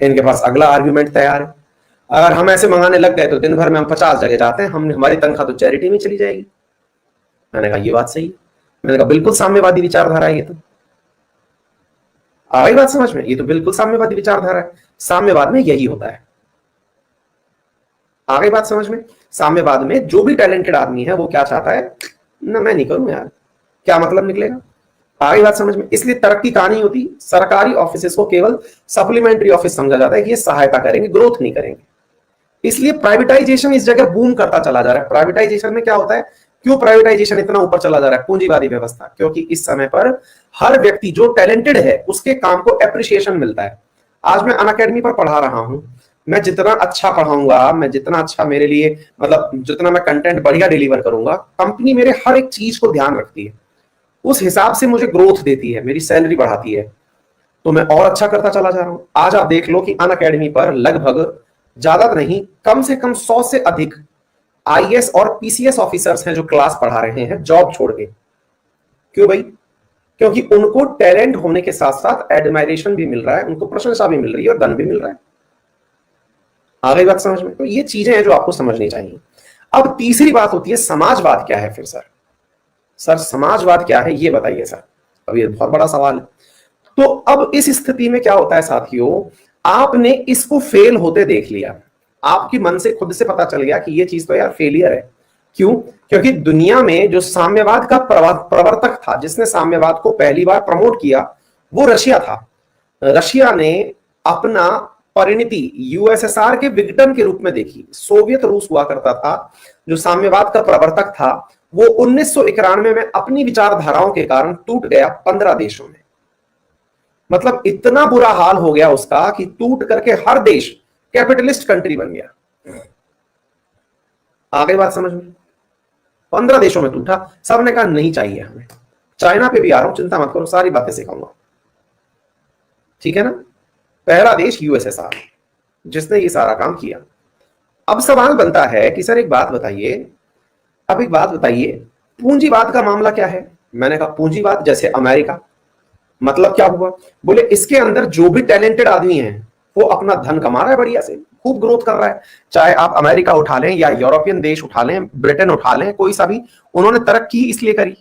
इनके पास अगला आर्ग्यूमेंट तैयार है। अगर हम ऐसे मंगाने लग गए तो दिन भर में हम 50 जगह जाते हैं, हम हमारी तनख्वाह तो चैरिटी में चली जाएगी। मैंने कहा ये बात सही है। मैंने कहा बिल्कुल साम्यवादी विचारधारा है ये तो। आई बात समझ में? ये तो बिल्कुल साम्यवादी विचारधारा है। साम्यवाद में यही होता है। आ गई बात समझ में? साम्यवाद में जो भी टैलेंटेड आदमी है वो क्या चाहता है? ना मैं नहीं करूं यार, क्या मतलब निकलेगा? आ गई बात समझ में? इसलिए तरक्की कहां नहीं होती। सरकारी ऑफिसेस को केवल सप्लीमेंट्री ऑफिस समझा जाता है कि ये सहायता करेंगे, ग्रोथ नहीं करेंगे। इसलिए प्राइवेटाइजेशन इस जगह बूम करता चला जा रहा है। प्राइवेटाइजेशन में क्या होता है? क्यों प्राइवेटाइजेशन इतना ऊपर चला जा रहा है, पूंजीवादी व्यवस्था, क्योंकि इस समय पर हर व्यक्ति जो टैलेंटेड है उसके काम को एप्रिसिएशन मिलता है। आज मैं अनअकैडमी पर पढ़ा रहा हूं, मैं जितना अच्छा पढ़ाऊंगा, मैं जितना अच्छा मेरे लिए मतलब जितना मैं कंटेंट बढ़िया डिलीवर करूंगा, कंपनी मेरे हर एक चीज को ध्यान रखती है, उस हिसाब से मुझे ग्रोथ देती है, मेरी सैलरी बढ़ाती है, तो मैं और अच्छा करता चला जा रहा हूं। आज आप देख लो कि अनअकैडमी पर लगभग ज्यादा नहीं कम से कम 100 से अधिक आईएएस और पीसीएस ऑफिसर्स हैं जो क्लास पढ़ा रहे हैं जॉब छोड़ के। क्यों भाई? क्योंकि उनको टैलेंट होने के साथ साथ एडमायरेशन भी मिल रहा है, उनको प्रशंसा भी मिल रही है और धन भी मिल रहा है। आ गई बात समझ में? तो ये चीजें हैं जो आपको समझनी चाहिए। अब तीसरी बात होती है समाजवाद क्या है। फिर सर समाजवाद क्या है ये बताइए सर। अब ये बहुत बड़ा सवाल है। तो अब इस स्थिति में क्या होता है साथियों, आपने इसको फेल होते देख लिया, आपकी मन से खुद से पता चल गया कि ये चीज तो यार फेलियर है। क्यों? क्योंकि दुनिया में जो साम्यवाद का प्रवर्तक था, जिसने साम्यवाद को पहली बार प्रमोट किया, वो रशिया था। रशिया ने अपना परिणति यूएसएसआर के विघटन के रूप में देखी। सोवियत रूस हुआ करता था जो साम्यवाद का प्रवर्तक था, वो 1991 में अपनी विचारधाराओं के कारण टूट गया 15 देशों में। मतलब इतना बुरा हाल हो गया उसका कि टूट करके हर देश कैपिटलिस्ट कंट्री बन गया। आ गई बात समझ में? 15 देशों में टूटा, सबने कहा नहीं चाहिए हमें। चाइना पे भी आ रहा हूं, चिंता मत करो, सारी बातें सिखाऊंगा, ठीक है ना। पहला देश यूएसएसआर, जिसने ये सारा काम किया। अब सवाल बनता है कि सर एक बात बताइए, अब एक बात बताइए, पूंजीवाद का मामला क्या है। मैंने कहा पूंजीवाद जैसे अमेरिका। मतलब क्या हुआ? बोले इसके अंदर जो भी टैलेंटेड आदमी है वो अपना धन कमा रहा है, बढ़िया से खूब ग्रोथ कर रहा है। चाहे आप अमेरिका उठा लें या यूरोपियन देश उठा लें, ब्रिटेन उठा लें, कोई सा भी, उन्होंने तरक्की इसलिए करी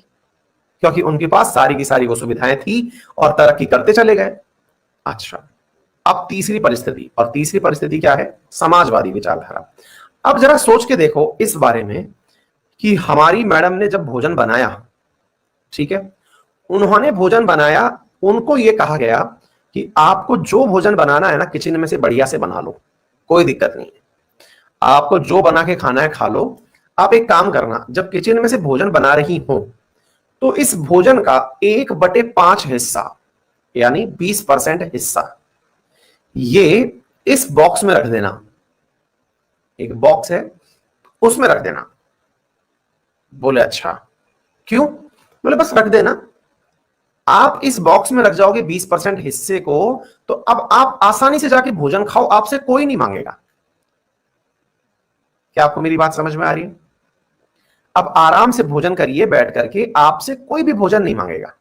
क्योंकि उनके पास सारी की सारी वो सुविधाएं थी और तरक्की करते चले गए। अच्छा, अब तीसरी परिस्थिति, और तीसरी परिस्थिति क्या है? समाजवादी विचारधारा। अब जरा सोच के देखो इस बारे में कि हमारी मैडम ने जब भोजन बनाया, ठीक है, उन्होंने भोजन बनाया, उनको यह कहा गया कि आपको जो भोजन बनाना है ना किचन में से बढ़िया से बना लो, कोई दिक्कत नहीं है, आपको जो बना के खाना है खा लो। आप एक काम करना, जब किचन में से भोजन बना रही हो तो इस भोजन का 1/5 हिस्सा यानी 20% हिस्सा ये इस बॉक्स में रख देना। एक बॉक्स है उसमें रख देना। बोले अच्छा क्यों? बोले बस रख देना। आप इस बॉक्स में रख जाओगे 20% हिस्से को, तो अब आप आसानी से जाके भोजन खाओ, आपसे कोई नहीं मांगेगा। क्या आपको मेरी बात समझ में आ रही है? अब आराम से भोजन करिए बैठ करके, आपसे कोई भी भोजन नहीं मांगेगा।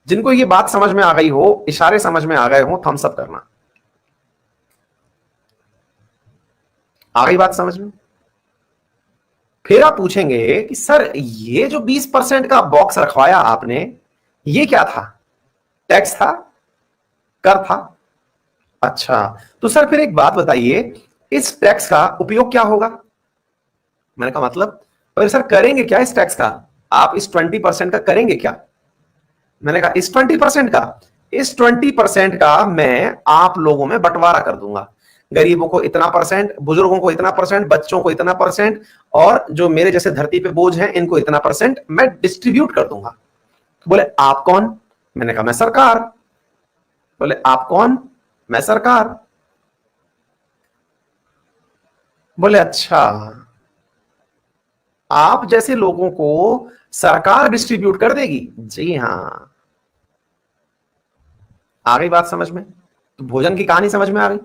जिनको ये बात समझ में आ गई हो, इशारे समझ में आ गए हो, थम्स अप करना। आ गई बात समझ में? फिर आप पूछेंगे कि सर ये जो 20% का बॉक्स रखवाया आपने, ये क्या था? टैक्स था? कर था? अच्छा, तो सर फिर एक बात बताइए, इस टैक्स का उपयोग क्या होगा? मैंने कहा मतलब? फिर सर करेंगे क्या इस टैक्स का? आप इस 20% का करेंगे क्या? मैंने कहा इस 20% का, इस 20% का मैं आप लोगों में बंटवारा कर दूंगा। गरीबों को इतना परसेंट, बुजुर्गों को इतना परसेंट, बच्चों को इतना परसेंट, और जो मेरे जैसे धरती पे बोझ हैं इनको इतना परसेंट मैं डिस्ट्रीब्यूट कर दूंगा। तो बोले आप कौन? मैंने कहा मैं सरकार। बोले आप कौन? मैं सरकार। बोले अच्छा, आप जैसे लोगों को सरकार डिस्ट्रीब्यूट कर देगी? जी हां। आ गई बात समझ में? तो भोजन की कहानी समझ में आ गई।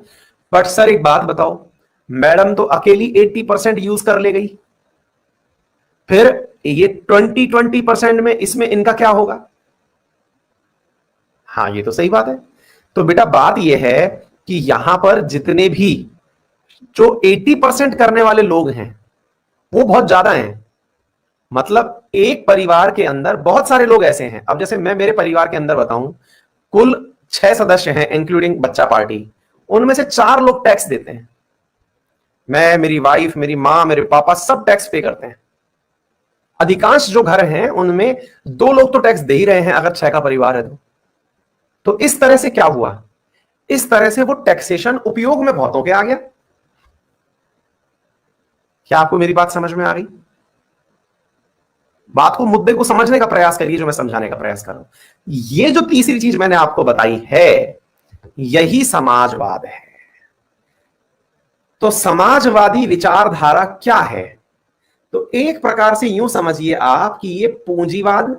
बट सर एक बात बताओ, मैडम तो अकेली 80% यूज कर ले गई, फिर ये 20% में इसमें इनका क्या होगा? हाँ ये तो सही बात है। तो बेटा बात यह है कि यहां पर जितने भी जो 80% करने वाले लोग हैं वो बहुत ज्यादा हैं। मतलब एक परिवार के अंदर बहुत सारे लोग ऐसे हैं। अब जैसे मैं मेरे परिवार के अंदर बताऊं, कुल 6 सदस्य हैं इंक्लूडिंग बच्चा पार्टी, उनमें से 4 लोग टैक्स देते हैं। मैं, मेरी वाइफ, मेरी मां, मेरे पापा सब टैक्स पे करते हैं। अधिकांश जो घर हैं उनमें 2 लोग तो टैक्स दे ही रहे हैं अगर 6 का परिवार है तो इस तरह से क्या हुआ? इस तरह से वो टैक्सेशन उपयोग में बहुतों के आ गया। क्या आपको मेरी बात समझ में आ गई? बात को, मुद्दे को समझने का प्रयास करिए जो मैं समझाने का प्रयास कर रहा हूं। ये जो तीसरी चीज मैंने आपको बताई है, यही समाजवाद है। तो समाजवादी विचारधारा क्या है? तो एक प्रकार से यूं समझिए आप कि ये पूंजीवाद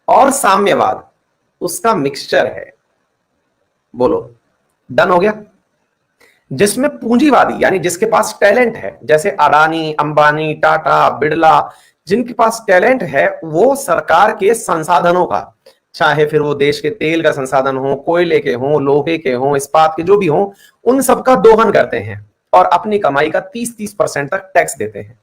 और साम्यवाद उसका मिक्सचर है। बोलो, डन हो गया? जिसमें पूंजीवादी यानी जिसके पास टैलेंट है, जैसे अडानी, अंबानी, टाटा, बिड़ला, जिनके पास टैलेंट है, वो सरकार के संसाधनों का, चाहे फिर वो देश के तेल का संसाधन हो, कोयले के हो, लोहे के हो, इस्पात के जो भी हो, उन सबका दोहन करते हैं और अपनी कमाई का 30-30% तक टैक्स देते हैं।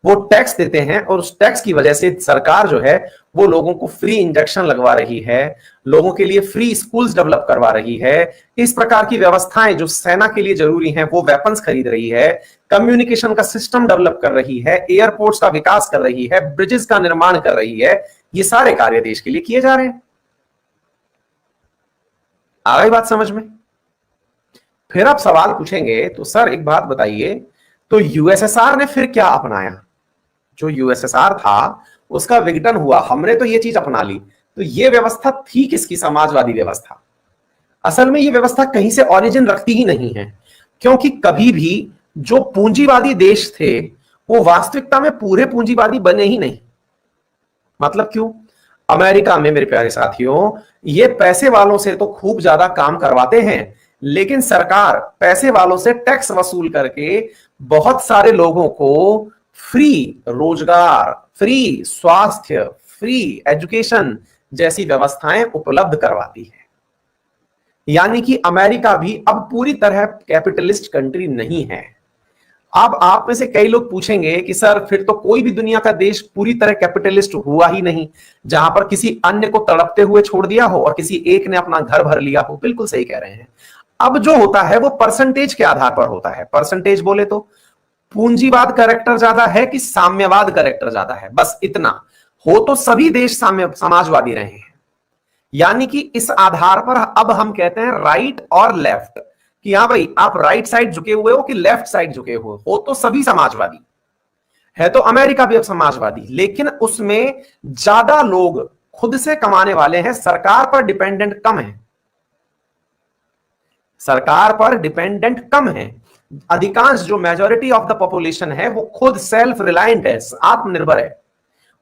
वो टैक्स देते हैं और उस टैक्स की वजह से सरकार जो है वो लोगों को फ्री इंजेक्शन लगवा रही है, लोगों के लिए फ्री स्कूल्स डेवलप करवा रही है, इस प्रकार की व्यवस्थाएं जो सेना के लिए जरूरी हैं वो वेपन्स खरीद रही है, कम्युनिकेशन का सिस्टम डेवलप कर रही है, एयरपोर्ट्स का विकास कर रही है, ब्रिजेस का निर्माण कर रही है। ये सारे कार्य देश के लिए किए जा रहे हैं। आ गई बात समझ में? फिर आप सवाल पूछेंगे तो सर एक बात बताइए, तो यूएसएसआर ने फिर क्या अपनाया? जो यूएसएसआर था उसका विघटन हुआ, हमने तो ये चीज अपना ली, तो ये व्यवस्था थी किसकी? समाजवादी व्यवस्था। असल में ये व्यवस्था कहीं से ओरिजिन रखती ही नहीं है, क्योंकि कभी भी जो पूंजीवादी देश थे वो वास्तविकता में पूरे पूंजीवादी बने ही नहीं। मतलब क्यों? अमेरिका में मेरे प्यारे साथियों, ये पैसे वालों से तो खूब ज्यादा काम करवाते हैं, लेकिन सरकार पैसे वालों से टैक्स वसूल करके बहुत सारे लोगों को फ्री रोजगार, फ्री स्वास्थ्य, फ्री एजुकेशन जैसी व्यवस्थाएं उपलब्ध करवाती है। यानी कि अमेरिका भी अब पूरी तरह कैपिटलिस्ट कंट्री नहीं है। अब आप में से कई लोग पूछेंगे कि सर फिर तो कोई भी दुनिया का देश पूरी तरह कैपिटलिस्ट हुआ ही नहीं, जहां पर किसी अन्य को तड़पते हुए छोड़ दिया हो और किसी एक ने अपना घर भर लिया हो। बिल्कुल सही कह रहे हैं। अब जो होता है वो परसेंटेज के आधार पर होता है। परसेंटेज बोले तो पूंजीवाद कैरेक्टर ज्यादा है कि साम्यवाद कैरेक्टर ज्यादा है, बस इतना। हो तो सभी देश साम्य समाजवादी रहे हैं। यानी कि इस आधार पर अब हम कहते हैं राइट और लेफ्ट, कि हाँ भाई आप राइट साइड झुके हुए हो कि लेफ्ट साइड झुके हुए हो तो सभी समाजवादी है। तो अमेरिका भी अब समाजवादी, लेकिन उसमें ज्यादा लोग खुद से कमाने वाले हैं, सरकार पर डिपेंडेंट कम है। सरकार पर डिपेंडेंट कम है। अधिकांश जो मेजॉरिटी ऑफ द पॉपुलेशन है वो खुद सेल्फ रिलायंट है, आत्मनिर्भर है।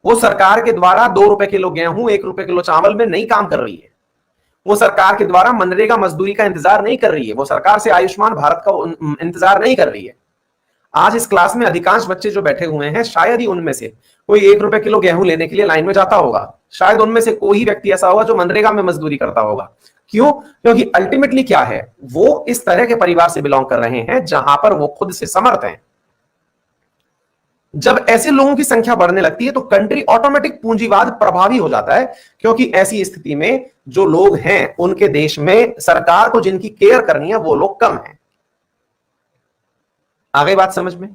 वो सरकार के द्वारा 2 रुपए किलो गेहूं, 1 रुपए किलो चावल में नहीं काम कर रही है। वो सरकार के द्वारा मनरेगा मजदूरी का इंतजार नहीं कर रही है। वो सरकार से आयुष्मान भारत का इंतजार नहीं कर रही है। आज इस क्लास में अधिकांश बच्चे जो बैठे हुए हैं, शायद ही उनमें से कोई 1 रुपए किलो गेहूं लेने के लिए लाइन में जाता होगा। शायद उनमें से कोई ही व्यक्ति ऐसा होगा जो मनरेगा में मजदूरी करता होगा। क्यों? क्योंकि अल्टीमेटली क्या है, वो इस तरह के परिवार से बिलोंग कर रहे हैं जहां पर वो खुद से समर्थ हैं। जब ऐसे लोगों की संख्या बढ़ने लगती है तो कंट्री ऑटोमेटिक पूंजीवाद प्रभावी हो जाता है, क्योंकि ऐसी स्थिति में जो लोग हैं उनके देश में सरकार को जिनकी केयर करनी है वो लोग कम हैं। आ गई बात समझ में?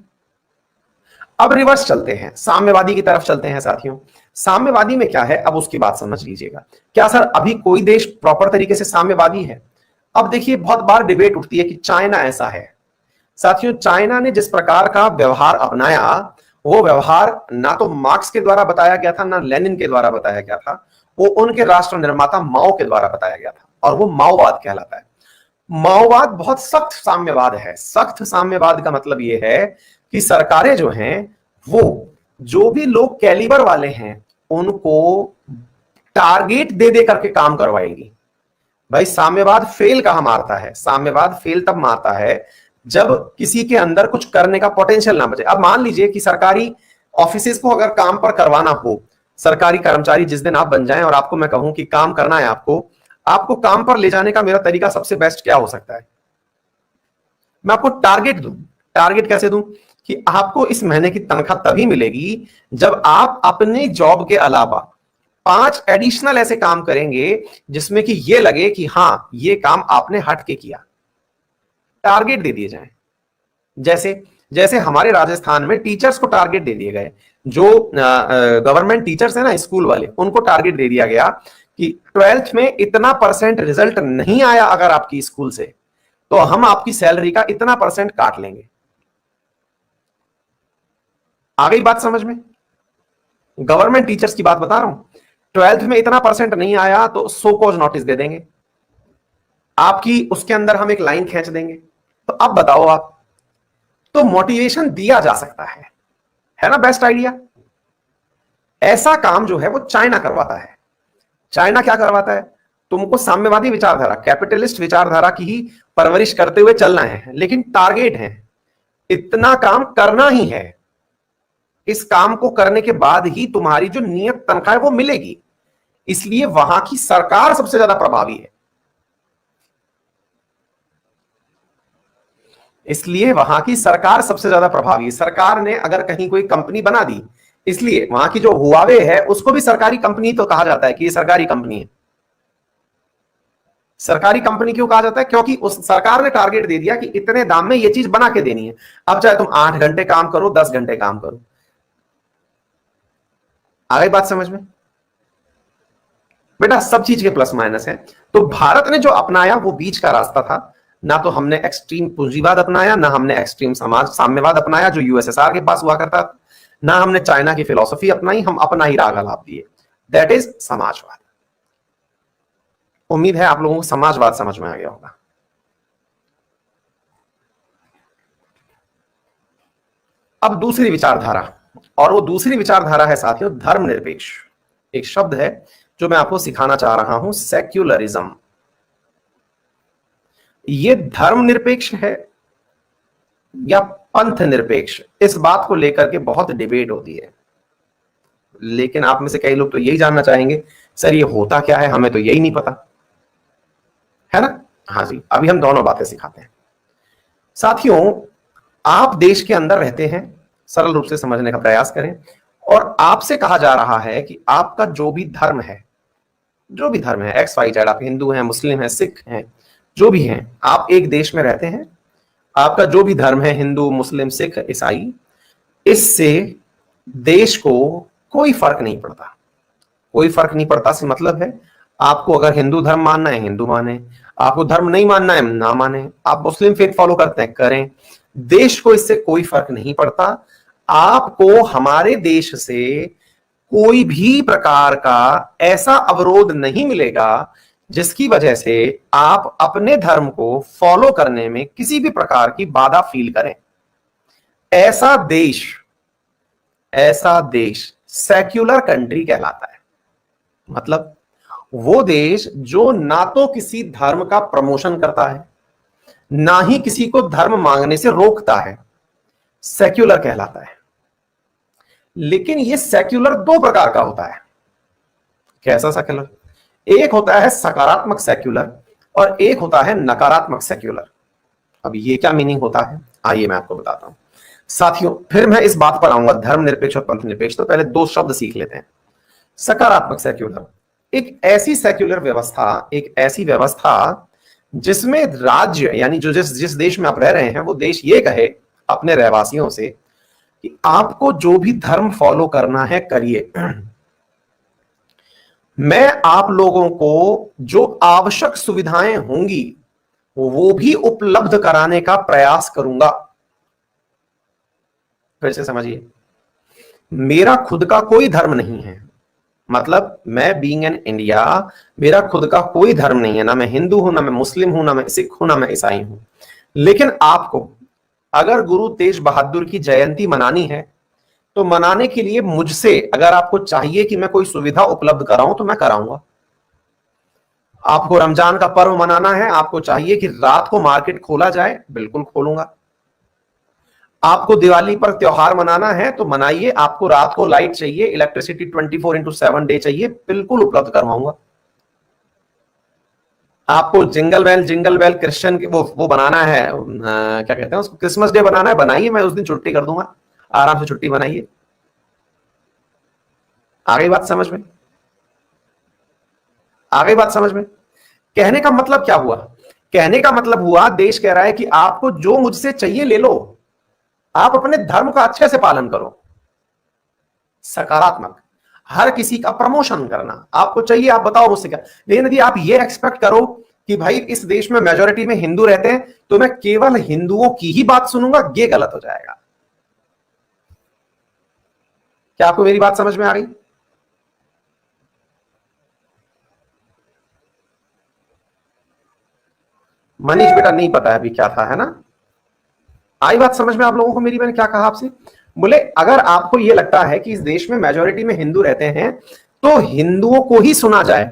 अब रिवर्स चलते हैं, साम्यवादी की तरफ चलते हैं साथियों। साम्यवादी में क्या है, अब उसकी बात समझ लीजिएगा। क्या सर अभी कोई देश प्रॉपर तरीके से साम्यवादी है? अब देखिए, बहुत बार डिबेट उठती है कि चाइना ऐसा है। साथियों, चाइना ने जिस प्रकार का व्यवहार अपनाया, वो व्यवहार ना तो मार्क्स के द्वारा बताया गया था, ना लेनिन के द्वारा बताया गया था, वो उनके राष्ट्र निर्माता माओ के द्वारा बताया गया था, और वो माओवाद कहलाता है। माओवाद बहुत सख्त साम्यवाद है। सख्त साम्यवाद का मतलब ये है कि सरकारें जो हैं वो जो भी लोग कैलिबर वाले हैं उनको टारगेट दे दे करके काम करवाएगी। भाई साम्यवाद फेल कहां मारता है? साम्यवाद फेल तब मारता है जब किसी के अंदर कुछ करने का पोटेंशियल ना बचे। अब मान लीजिए कि सरकारी ऑफिसेज को अगर काम पर करवाना हो, सरकारी कर्मचारी जिस दिन आप बन जाएं और आपको मैं कहूं कि काम करना है आपको काम पर ले जाने का मेरा तरीका सबसे बेस्ट क्या हो सकता है? मैं आपको टारगेट दूं। टारगेट कैसे दूं? कि आपको इस महीने की तनख्वाह तभी मिलेगी जब आप अपने जॉब के अलावा 5 एडिशनल ऐसे काम करेंगे जिसमें कि ये लगे कि हां ये काम आपने हट के किया। टारगेट दे दिए जाएं। जैसे जैसे हमारे राजस्थान में टीचर्स को टारगेट दे दिए गए, जो गवर्नमेंट टीचर्स है ना, स्कूल वाले, उनको टारगेट दे दिया गया कि 12th में इतना % रिजल्ट नहीं आया अगर आपकी स्कूल से, तो हम आपकी सैलरी का इतना % काट लेंगे। आ गई बात समझ में? गवर्नमेंट टीचर्स की बात बता रहा हूं, 12th में इतना परसेंट नहीं आया तो सो कॉज नोटिस दे देंगे आपकी, उसके अंदर हम एक लाइन खींच देंगे। तो अब बताओ आप, तो मोटिवेशन दिया जा सकता है ना बेस्ट आइडिया। ऐसा काम जो है वो चाइना करवाता है। चाइना क्या करवाता है, तुमको साम्यवादी विचारधारा, कैपिटलिस्ट विचारधारा की ही परवरिश करते हुए चलना है, लेकिन टारगेट है इतना काम करना ही है, इस काम को करने के बाद ही तुम्हारी जो नियत तनख्वाह है वो मिलेगी। इसलिए वहां की सरकार सबसे ज्यादा प्रभावी है, इसलिए वहां की सरकार सबसे ज्यादा प्रभावी है। सरकार ने अगर कहीं कोई कंपनी बना दी, इसलिए वहां की जो हुआवे है उसको भी सरकारी कंपनी तो कहा जाता है कि ये सरकारी कंपनी है। सरकारी कंपनी क्यों कहा जाता है, क्योंकि उस सरकार ने टारगेट दे दिया कि इतने दाम में ये चीज बना के देनी है। अब चाहे तुम 8 घंटे काम करो, 10 घंटे काम करो। आ गई बात समझ में बेटा, सब चीज के प्लस माइनस है। तो भारत ने जो अपनाया वो बीच का रास्ता था। ना तो हमने एक्सट्रीम पूंजीवाद अपनाया, ना हमने एक्सट्रीम समाज साम्यवाद अपनाया जो यूएसएसआर के पास हुआ करता, ना हमने चाइना की फिलॉसफी अपनाई, हम अपना ही राग अलाप दिए, दैट इज समाजवाद। उम्मीद है आप लोगों को समाजवाद समझ में आ गया होगा। अब दूसरी विचारधारा, और वो दूसरी विचारधारा है साथियों धर्मनिरपेक्ष। एक शब्द है जो मैं आपको सिखाना चाह रहा हूं, सेक्युलरिज्म। ये धर्मनिरपेक्ष है या पंथ निरपेक्ष, इस बात को लेकर के बहुत डिबेट होती है। लेकिन आप में से कई लोग तो यही जानना चाहेंगे, सर ये होता क्या है, हमें तो यही नहीं पता, है ना। हाँ जी, अभी हम दोनों बातें सिखाते हैं। साथियों, आप देश के अंदर रहते हैं, सरल रूप से समझने का प्रयास करें, और आपसे कहा जा रहा है कि आपका जो भी धर्म है, जो भी धर्म है, एक्स वाई जेड, आप हिंदू हैं, मुस्लिम हैं, सिख हैं, जो भी हैं, आप एक देश में रहते हैं, आपका जो भी धर्म है, हिंदू, मुस्लिम, सिख, ईसाई, इससे देश को कोई फर्क नहीं पड़ता। कोई फर्क नहीं पड़ता से मतलब है, आपको अगर हिंदू धर्म मानना है हिंदू माने, आपको धर्म नहीं मानना है ना माने, आप मुस्लिम फेथ फॉलो करते हैं करें, देश को इससे कोई फर्क नहीं पड़ता। आपको हमारे देश से कोई भी प्रकार का ऐसा अवरोध नहीं मिलेगा जिसकी वजह से आप अपने धर्म को फॉलो करने में किसी भी प्रकार की बाधा फील करें। ऐसा देश सेक्युलर कंट्री कहलाता है। मतलब वो देश जो ना तो किसी धर्म का प्रमोशन करता है, ना ही किसी को धर्म मांगने से रोकता है, सेक्युलर कहलाता है। लेकिन ये सेक्युलर दो प्रकार का होता है। कैसा सेक्युलर? एक होता है सकारात्मक सेक्युलर और एक होता है नकारात्मक सेक्युलर। अब ये क्या मीनिंग होता है, आइए मैं आपको बताता हूं साथियों, फिर मैं इस बात पर आऊंगा धर्मनिरपेक्ष और पंथ निरपेक्ष। तो पहले दो शब्द सीख लेते हैं। सकारात्मक सेक्युलर एक ऐसी सेक्युलर व्यवस्था, एक ऐसी व्यवस्था जिसमें राज्य यानी जो जिस देश में आप रह रहे हैं वो देश ये कहे अपने रहवासियों से कि आपको जो भी धर्म फॉलो करना है करिए, मैं आप लोगों को जो आवश्यक सुविधाएं होंगी वो भी उपलब्ध कराने का प्रयास करूंगा। फिर से समझिए, मेरा खुद का कोई धर्म नहीं है, मतलब मैं बीइंग एन इंडिया, मेरा खुद का कोई धर्म नहीं है, ना मैं हिंदू हूं, ना मैं मुस्लिम हूं, ना मैं सिख हूं, ना मैं ईसाई हूं। लेकिन आपको अगर गुरु तेज बहादुर की जयंती मनानी है तो मनाने के लिए मुझसे अगर आपको चाहिए कि मैं कोई सुविधा उपलब्ध कराऊं तो मैं कराऊंगा। आपको रमजान का पर्व मनाना है, आपको चाहिए कि रात को मार्केट खोला जाए, बिल्कुल खोलूंगा। आपको दिवाली पर त्योहार मनाना है तो मनाइए, आपको रात को लाइट चाहिए, इलेक्ट्रिसिटी 24/7 डे चाहिए, बिल्कुल उपलब्ध करवाऊंगा। आपको जिंगल बेल क्रिश्चियन के वो बनाना है, क्या कहते हैं उसको, क्रिसमस डे बनाना है, बनाइए, मैं उस दिन छुट्टी कर दूंगा, आराम से छुट्टी बनाइए। आ गई बात समझ में? आ गई बात समझ में? कहने का मतलब क्या हुआ? कहने का मतलब हुआ देश कह रहा है कि आपको जो मुझसे चाहिए ले लो, आप अपने धर्म का अच्छे से पालन करो। सकारात्मक, हर किसी का प्रमोशन करना आपको चाहिए, आप बताओ मुझसे क्या। लेकिन यदि आप ये एक्सपेक्ट करो कि भाई इस देश में मेजोरिटी में हिंदू रहते हैं तो मैं केवल हिंदुओं की ही बात सुनूंगा, ये गलत हो जाएगा। क्या आपको मेरी बात समझ में आ गई? मनीष बेटा नहीं पता है अभी क्या था, है ना? आई बात समझ में आप लोगों को मेरी? मैंने क्या कहा आपसे? बोले अगर आपको यह लगता है कि इस देश में मेजोरिटी में हिंदू रहते हैं तो हिंदुओं को ही सुना जाए,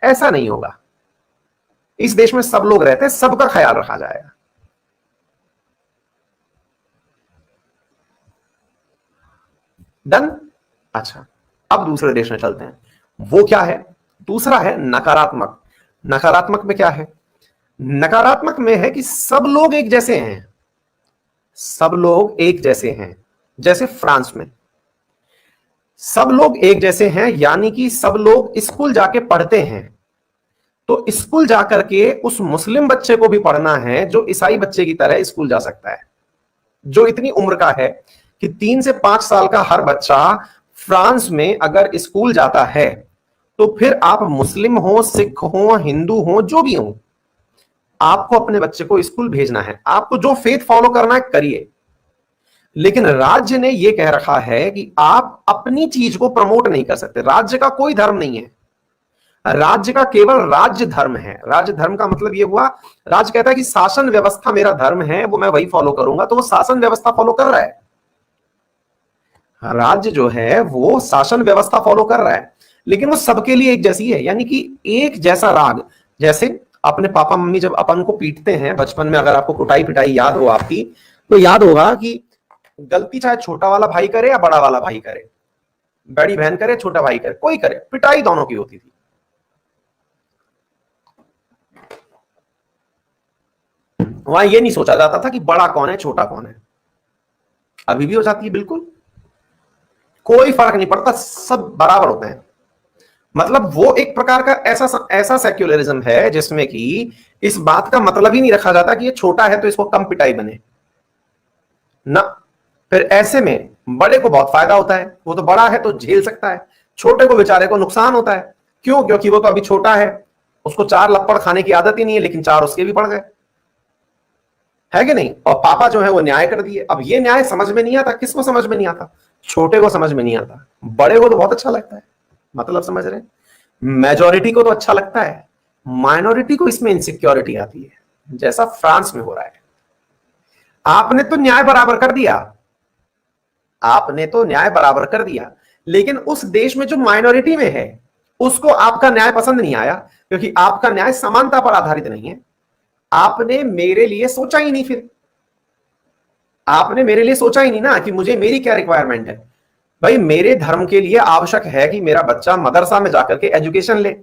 ऐसा नहीं होगा। इस देश में सब लोग रहते हैं, सबका ख्याल रखा जाएगा। डन? अच्छा, अब दूसरे देश में चलते हैं। वो क्या है? दूसरा है नकारात्मक। नकारात्मक में क्या है? नकारात्मक में है कि सब लोग एक जैसे हैं, सब लोग एक जैसे हैं। जैसे फ्रांस में सब लोग एक जैसे हैं, यानी कि सब लोग स्कूल जाके पढ़ते हैं, तो स्कूल जाकर के उस मुस्लिम बच्चे को भी पढ़ना है जो ईसाई बच्चे की तरह स्कूल जा सकता है, जो इतनी उम्र का है कि 3 से 5 साल का हर बच्चा फ्रांस में अगर स्कूल जाता है तो फिर आप मुस्लिम हो, सिख हो, हिंदू हो, जो भी हो, आपको अपने बच्चे को स्कूल भेजना है। आपको जो फेथ फॉलो करना है करिए, लेकिन राज्य ने यह कह रखा है कि आप अपनी चीज को प्रमोट नहीं कर सकते। राज्य का कोई धर्म नहीं है, राज्य का केवल राज्य धर्म है। राज्य धर्म का मतलब यह हुआ, राज्य कहता है कि शासन व्यवस्था मेरा धर्म है, वो मैं वही फॉलो करूंगा, तो वो शासन व्यवस्था फॉलो कर रहा है। राज्य जो है वो शासन व्यवस्था फॉलो कर रहा है, लेकिन वो सबके लिए एक जैसी है, यानी कि एक जैसा राग। जैसे अपने पापा मम्मी जब अपन को पीटते हैं बचपन में, अगर आपको कुटाई पिटाई याद हो आपकी, तो याद होगा कि गलती चाहे छोटा वाला भाई करे या बड़ा वाला भाई करे, बड़ी बहन करे, छोटा भाई करे, कोई करे, पिटाई दोनों की होती थी। वहां ये नहीं सोचा जाता था कि बड़ा कौन है छोटा कौन है। अभी भी हो जाती है, बिल्कुल कोई फर्क नहीं पड़ता, सब बराबर होते हैं। मतलब वो एक प्रकार का ऐसा सेक्युलरिज्म है जिसमें कि इस बात का मतलब ही नहीं रखा जाता कि ये छोटा है तो इसको कम पिटाई बने ना। फिर ऐसे में बड़े को बहुत फायदा होता है, वो तो बड़ा है तो झेल सकता है, छोटे को बेचारे को नुकसान होता है। क्यों? क्योंकि वो तो अभी छोटा है, उसको 4 लपड़ खाने की आदत ही नहीं है, लेकिन 4 उसके भी पड़ गए, है कि नहीं? और पापा जो है वो न्याय कर दिए। अब ये न्याय समझ में नहीं आता। किसको समझ में नहीं आता? छोटे को समझ में नहीं आता, बड़े को तो बहुत अच्छा लगता है। मतलब समझ रहे? मेजॉरिटी को तो अच्छा लगता है, माइनॉरिटी को इसमें इनसिक्योरिटी आती है, जैसा फ्रांस में हो रहा है। आपने तो न्याय बराबर कर दिया, आपने तो न्याय बराबर कर दिया, लेकिन उस देश में जो माइनॉरिटी में है उसको आपका न्याय पसंद नहीं आया, क्योंकि आपका न्याय समानता पर आधारित नहीं है। आपने मेरे लिए सोचा ही नहीं, फिर आपने मेरे लिए सोचा ही नहीं ना कि मुझे, मेरी क्या रिक्वायरमेंट है। भाई मेरे धर्म के लिए आवश्यक है कि मेरा बच्चा मदरसा में जाकर के एजुकेशन ले।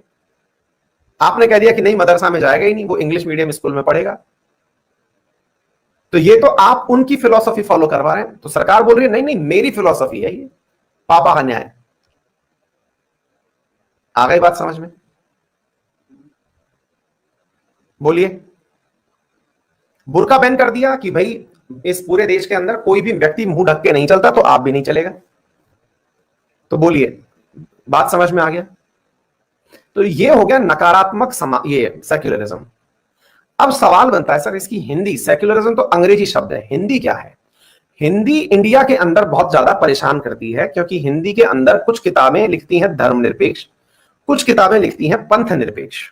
आपने कह दिया कि नहीं, मदरसा में जाएगा ही नहीं, वो इंग्लिश मीडियम स्कूल में पढ़ेगा। तो ये तो आप उनकी फिलॉसफी फॉलो करवा रहे हैं। तो सरकार बोल रही है नहीं नहीं, मेरी फिलॉसफी है ये, पापा का न्याय। आ गई बात समझ में? बोलिए। बुर्का बैन कर दिया कि भाई इस पूरे देश के अंदर कोई भी व्यक्ति मुंह ढक के नहीं चलता, तो आप भी नहीं चलेगा। तो बोलिए, बात समझ में आ गया? तो ये हो गया नकारात्मक ये सेक्युलरिज्म। अब सवाल बनता है सर इसकी हिंदी, सेक्युलरिज्म तो अंग्रेजी शब्द है, हिंदी क्या है? हिंदी इंडिया के अंदर बहुत ज्यादा परेशान करती है, क्योंकि हिंदी के अंदर कुछ किताबें लिखती हैं धर्मनिरपेक्ष, कुछ किताबें लिखती हैं पंथ निरपेक्ष।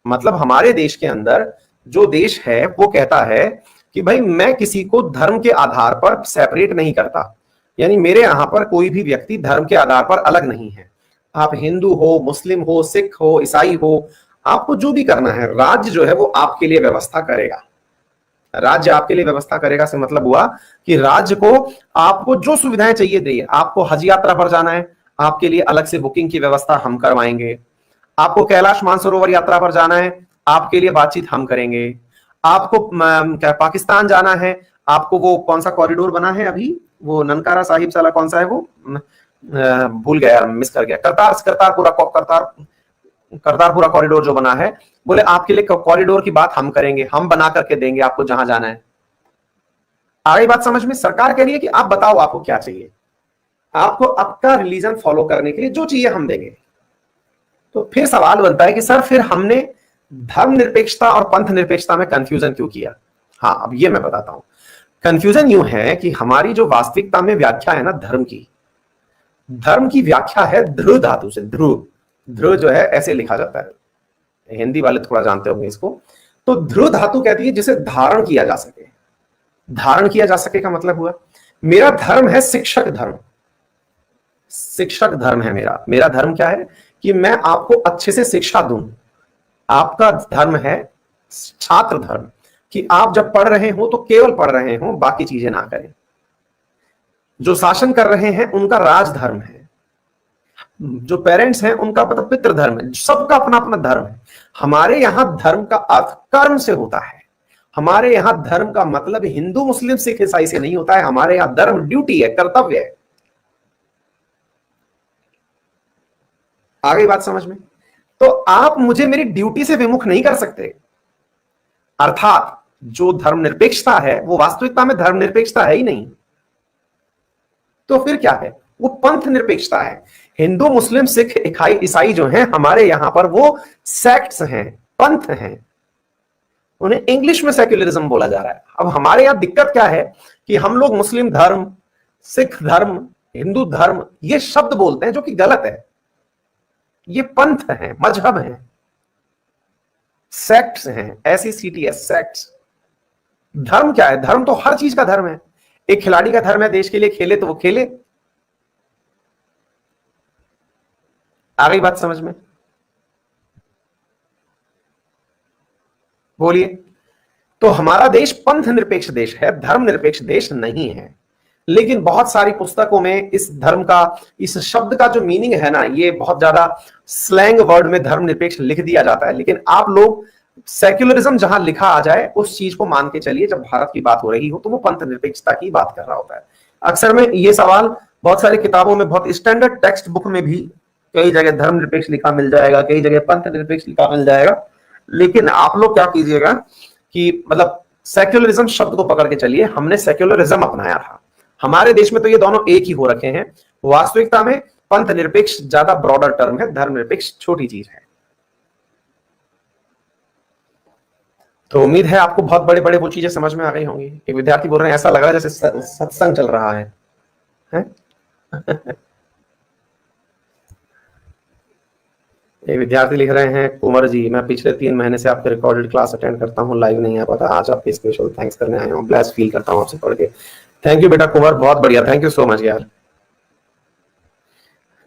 मतलब हमारे देश के अंदर जो देश है वो कहता है कि भाई मैं किसी को धर्म के आधार पर सेपरेट नहीं करता, यानी मेरे यहां पर कोई भी व्यक्ति धर्म के आधार पर अलग नहीं है। आप हिंदू हो, मुस्लिम हो, सिख हो, ईसाई हो, आपको जो भी करना है, राज्य जो है वो आपके लिए व्यवस्था करेगा। राज्य आपके लिए व्यवस्था करेगा से मतलब हुआ कि राज्य को आपको जो सुविधाएं चाहिए दें। आपको हज यात्रा पर जाना है, आपके लिए अलग से बुकिंग की व्यवस्था हम करवाएंगे। आपको कैलाश मानसरोवर यात्रा पर जाना है, आपके लिए बातचीत हम करेंगे। आपको पाकिस्तान जाना है, आपको वो कौन सा कॉरिडोर बना है अभी, वो ननकारा साहिब साला कौन सा है वो, भूल गया, मिस कर गया, करतारपुरा कॉरिडोर जो बना है, बोले आपके लिए कॉरिडोर की बात हम करेंगे, हम बना करके देंगे आपको जहां जाना है। आ गई बात समझ में? सरकार कह रही है कि आप बताओ आपको क्या चाहिए, आपको आपका रिलीजन फॉलो करने के लिए जो चाहिए हम देंगे। तो फिर सवाल बनता है कि सर फिर हमने धर्म निरपेक्षता और पंथ निरपेक्षता में कंफ्यूजन क्यों किया? हाँ, अब ये मैं बताता हूं। कंफ्यूजन यूं है कि हमारी जो वास्तविकता में व्याख्या है ना धर्म की, धर्म की व्याख्या है ध्रुव धातु से। ध्रुव, ध्रुव जो है ऐसे लिखा जाता है, हिंदी वाले थोड़ा जानते होंगे इसको। तो ध्रुव धातु कहती है जिसे धारण किया जा सके। धारण किया जा सके का मतलब हुआ मेरा धर्म है शिक्षक धर्म। शिक्षक धर्म है मेरा। मेरा धर्म क्या है कि मैं आपको अच्छे से शिक्षा दूं। आपका धर्म है छात्र धर्म, कि आप जब पढ़ रहे हो तो केवल पढ़ रहे हो, बाकी चीजें ना करें। जो शासन कर रहे हैं उनका राजधर्म है, जो पेरेंट्स हैं उनका मतलब पितृ धर्म है। सबका अपना अपना धर्म है। हमारे यहां धर्म का अर्थ कर्म से होता है। हमारे यहां धर्म का मतलब हिंदू मुस्लिम सिख ईसाई से नहीं होता है। हमारे यहां धर्म ड्यूटी है, कर्तव्य है। आ गई बात समझ में? तो आप मुझे मेरी ड्यूटी से विमुख नहीं कर सकते। अर्थात जो धर्मनिरपेक्षता है वो वास्तविकता में धर्मनिरपेक्षता है ही नहीं। तो फिर क्या है? वो पंथ निरपेक्षता है। हिंदू मुस्लिम सिख ईसाई जो हैं हमारे यहां पर वो सेक्ट्स हैं, पंथ हैं। उन्हें इंग्लिश में सेक्युलरिज्म बोला जा रहा है। अब हमारे यहां दिक्कत क्या है कि हम लोग मुस्लिम धर्म, सिख धर्म, हिंदू धर्म ये शब्द बोलते हैं, जो कि गलत है। ये पंथ हैं, मजहब हैं, सेक्ट्स हैं, SECTS सेक्ट्स। धर्म क्या है? धर्म तो हर चीज का धर्म है। एक खिलाड़ी का धर्म है देश के लिए खेले तो वो खेले। आ गई बात समझ में? बोलिए। तो हमारा देश पंथ निरपेक्ष देश है, धर्म निरपेक्ष देश नहीं है। लेकिन बहुत सारी पुस्तकों में इस धर्म का, इस शब्द का जो मीनिंग है ना, ये बहुत ज्यादा स्लैंग वर्ड में धर्मनिरपेक्ष लिख दिया जाता है। लेकिन आप लोग सेक्युलरिज्म जहां लिखा आ जाए उस चीज को मान के चलिए। जब भारत की बात हो रही हो तो वो पंथ निरपेक्षता की बात कर रहा होता है। अक्सर में ये सवाल बहुत सारी किताबों में, बहुत स्टैंडर्ड टेक्स्ट बुक में भी कई जगह धर्मनिरपेक्ष लिखा मिल जाएगा, कई जगह पंथ निरपेक्ष लिखा मिल जाएगा। लेकिन आप लोग क्या कीजिएगा कि मतलब सेक्युलरिज्म शब्द को पकड़ के चलिए। हमने सेक्युलरिज्म अपनाया था। हमारे देश में तो ये दोनों एक ही हो रखे हैं। वास्तविकता में पंथ निरपेक्ष ज्यादा ब्रॉडर टर्म है, धर्मनिरपेक्ष छोटी चीज है। तो उम्मीद है आपको बहुत बड़े बड़े वो चीजें समझ में आ गई होंगी। एक विद्यार्थी बोल रहे हैं ऐसा लग रहा है जैसे सत्संग चल रहा है, एक विद्यार्थी लिख रहे हैं, कुंवर जी मैं पिछले 3 महीने से आपके रिकॉर्डेड क्लास अटेंड करता हूं, लाइव नहीं आ पाता। आज आपके स्पेशल थैंक्स करने आया हूं, ब्लेस फील करता हूं आपसे पढ़ के। थैंक यू बेटा कुंवर, बहुत बढ़िया, थैंक यू सो मच यार।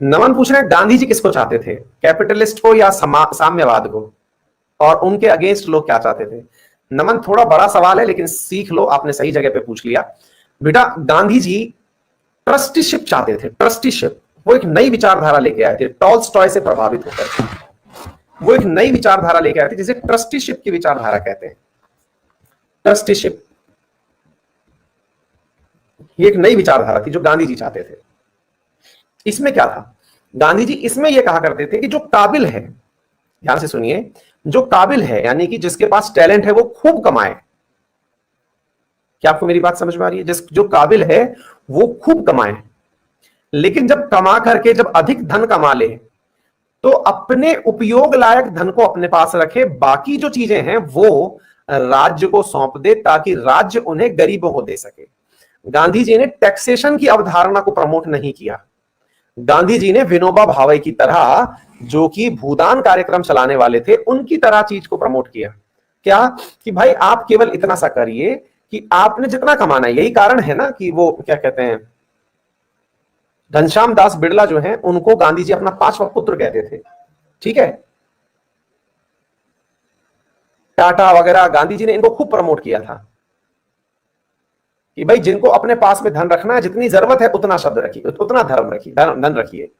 नमन पूछ रहे हैं गांधी जी किसको चाहते थे, कैपिटलिस्ट को या साम्यवाद को, और उनके अगेंस्ट लोग क्या चाहते थे? नमन थोड़ा बड़ा सवाल है लेकिन सीख लो, आपने सही जगह पे पूछ लिया। बेटा गांधी जी ट्रस्टीशिप चाहते थे। ट्रस्टीशिप, वो एक नई विचारधारा लेके आए थे टॉल्स्टॉय से प्रभावित होकर। वो एक नई विचारधारा लेके आए थे जिसे ट्रस्टीशिप की विचारधारा कहते हैं। ट्रस्टीशिप ये एक नई विचारधारा थी जो गांधी जी चाहते थे। इसमें क्या था? गांधी जी इसमें यह कहा करते थे कि जो काबिल है, ध्यान से सुनिए, जो काबिल है यानी कि जिसके पास टैलेंट है वो खूब कमाए। क्या आपको मेरी बात समझ में आ रही है? जो काबिल है वो खूब कमाए, लेकिन जब कमा करके जब अधिक धन कमा ले तो अपने उपयोग लायक धन को अपने पास रखे, बाकी जो चीजें हैं वो राज्य को सौंप दे ताकि राज्य उन्हें गरीबों को दे सके। गांधी जी ने टैक्सेशन की अवधारणा को प्रमोट नहीं किया। गांधी जी ने विनोबा भावे की तरह, जो कि भूदान कार्यक्रम चलाने वाले थे, उनकी तरह चीज को प्रमोट किया। क्या? कि भाई आप केवल इतना सा करिए कि आपने जितना कमाना है। यही कारण है ना कि वो क्या कहते हैं, घनश्याम दास बिड़ला जो है उनको गांधी जी अपना 5वां पुत्र कहते थे। ठीक है, टाटा वगैरह, गांधी जी ने इनको खूब प्रमोट किया था कि भाई जिनको अपने पास में धन रखना है, जितनी जरूरत है उतना शब्द रखिए, उतना धर्म रखिए, धन रखिए,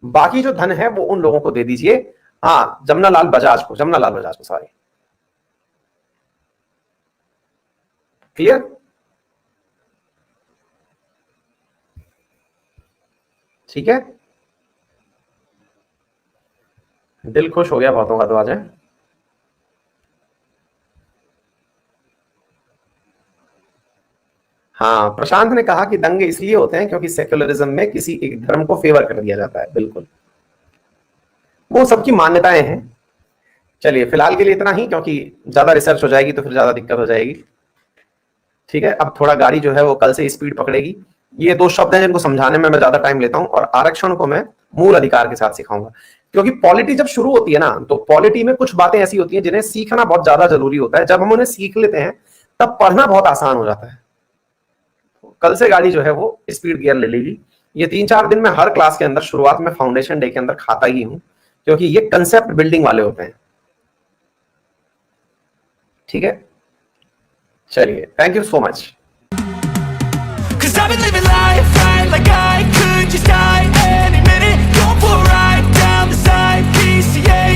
बाकी जो धन है वो उन लोगों को दे दीजिए। हाँ, जमनालाल बजाज को सॉरी, क्लियर? ठीक है, दिल खुश हो गया बहुतों का तो आज है। हाँ, प्रशांत ने कहा कि दंगे इसलिए होते हैं क्योंकि सेक्युलरिज्म में किसी एक धर्म को फेवर कर दिया जाता है। बिल्कुल, वो सबकी मान्यताएं हैं। चलिए फिलहाल के लिए इतना ही, क्योंकि ज्यादा रिसर्च हो जाएगी तो फिर ज्यादा दिक्कत हो जाएगी। ठीक है, अब थोड़ा गाड़ी जो है वो कल से स्पीड पकड़ेगी, ये दो शब्द हैं जिनको समझाने में मैं ज्यादा टाइम लेता हूं, और आरक्षण को मैं मूल अधिकार के साथ सिखाऊंगा। क्योंकि पॉलिटी जब शुरू होती है ना, तो पॉलिटी में कुछ बातें ऐसी होती हैं जिन्हें सीखना बहुत ज्यादा जरूरी होता है। जब हम उन्हें सीख लेते हैं तब पढ़ना बहुत आसान हो जाता है। कल से गाड़ी जो है वो स्पीड गियर ले लेगी। ये 3-4 दिन में हर क्लास के अंदर शुरुआत में फाउंडेशन डे के अंदर खाता ही हूं, क्योंकि ये कंसेप्ट बिल्डिंग वाले होते हैं। ठीक है, चलिए, thank you so much. I've been living life right like I could just die any minute. Going for a ride down the side, PCA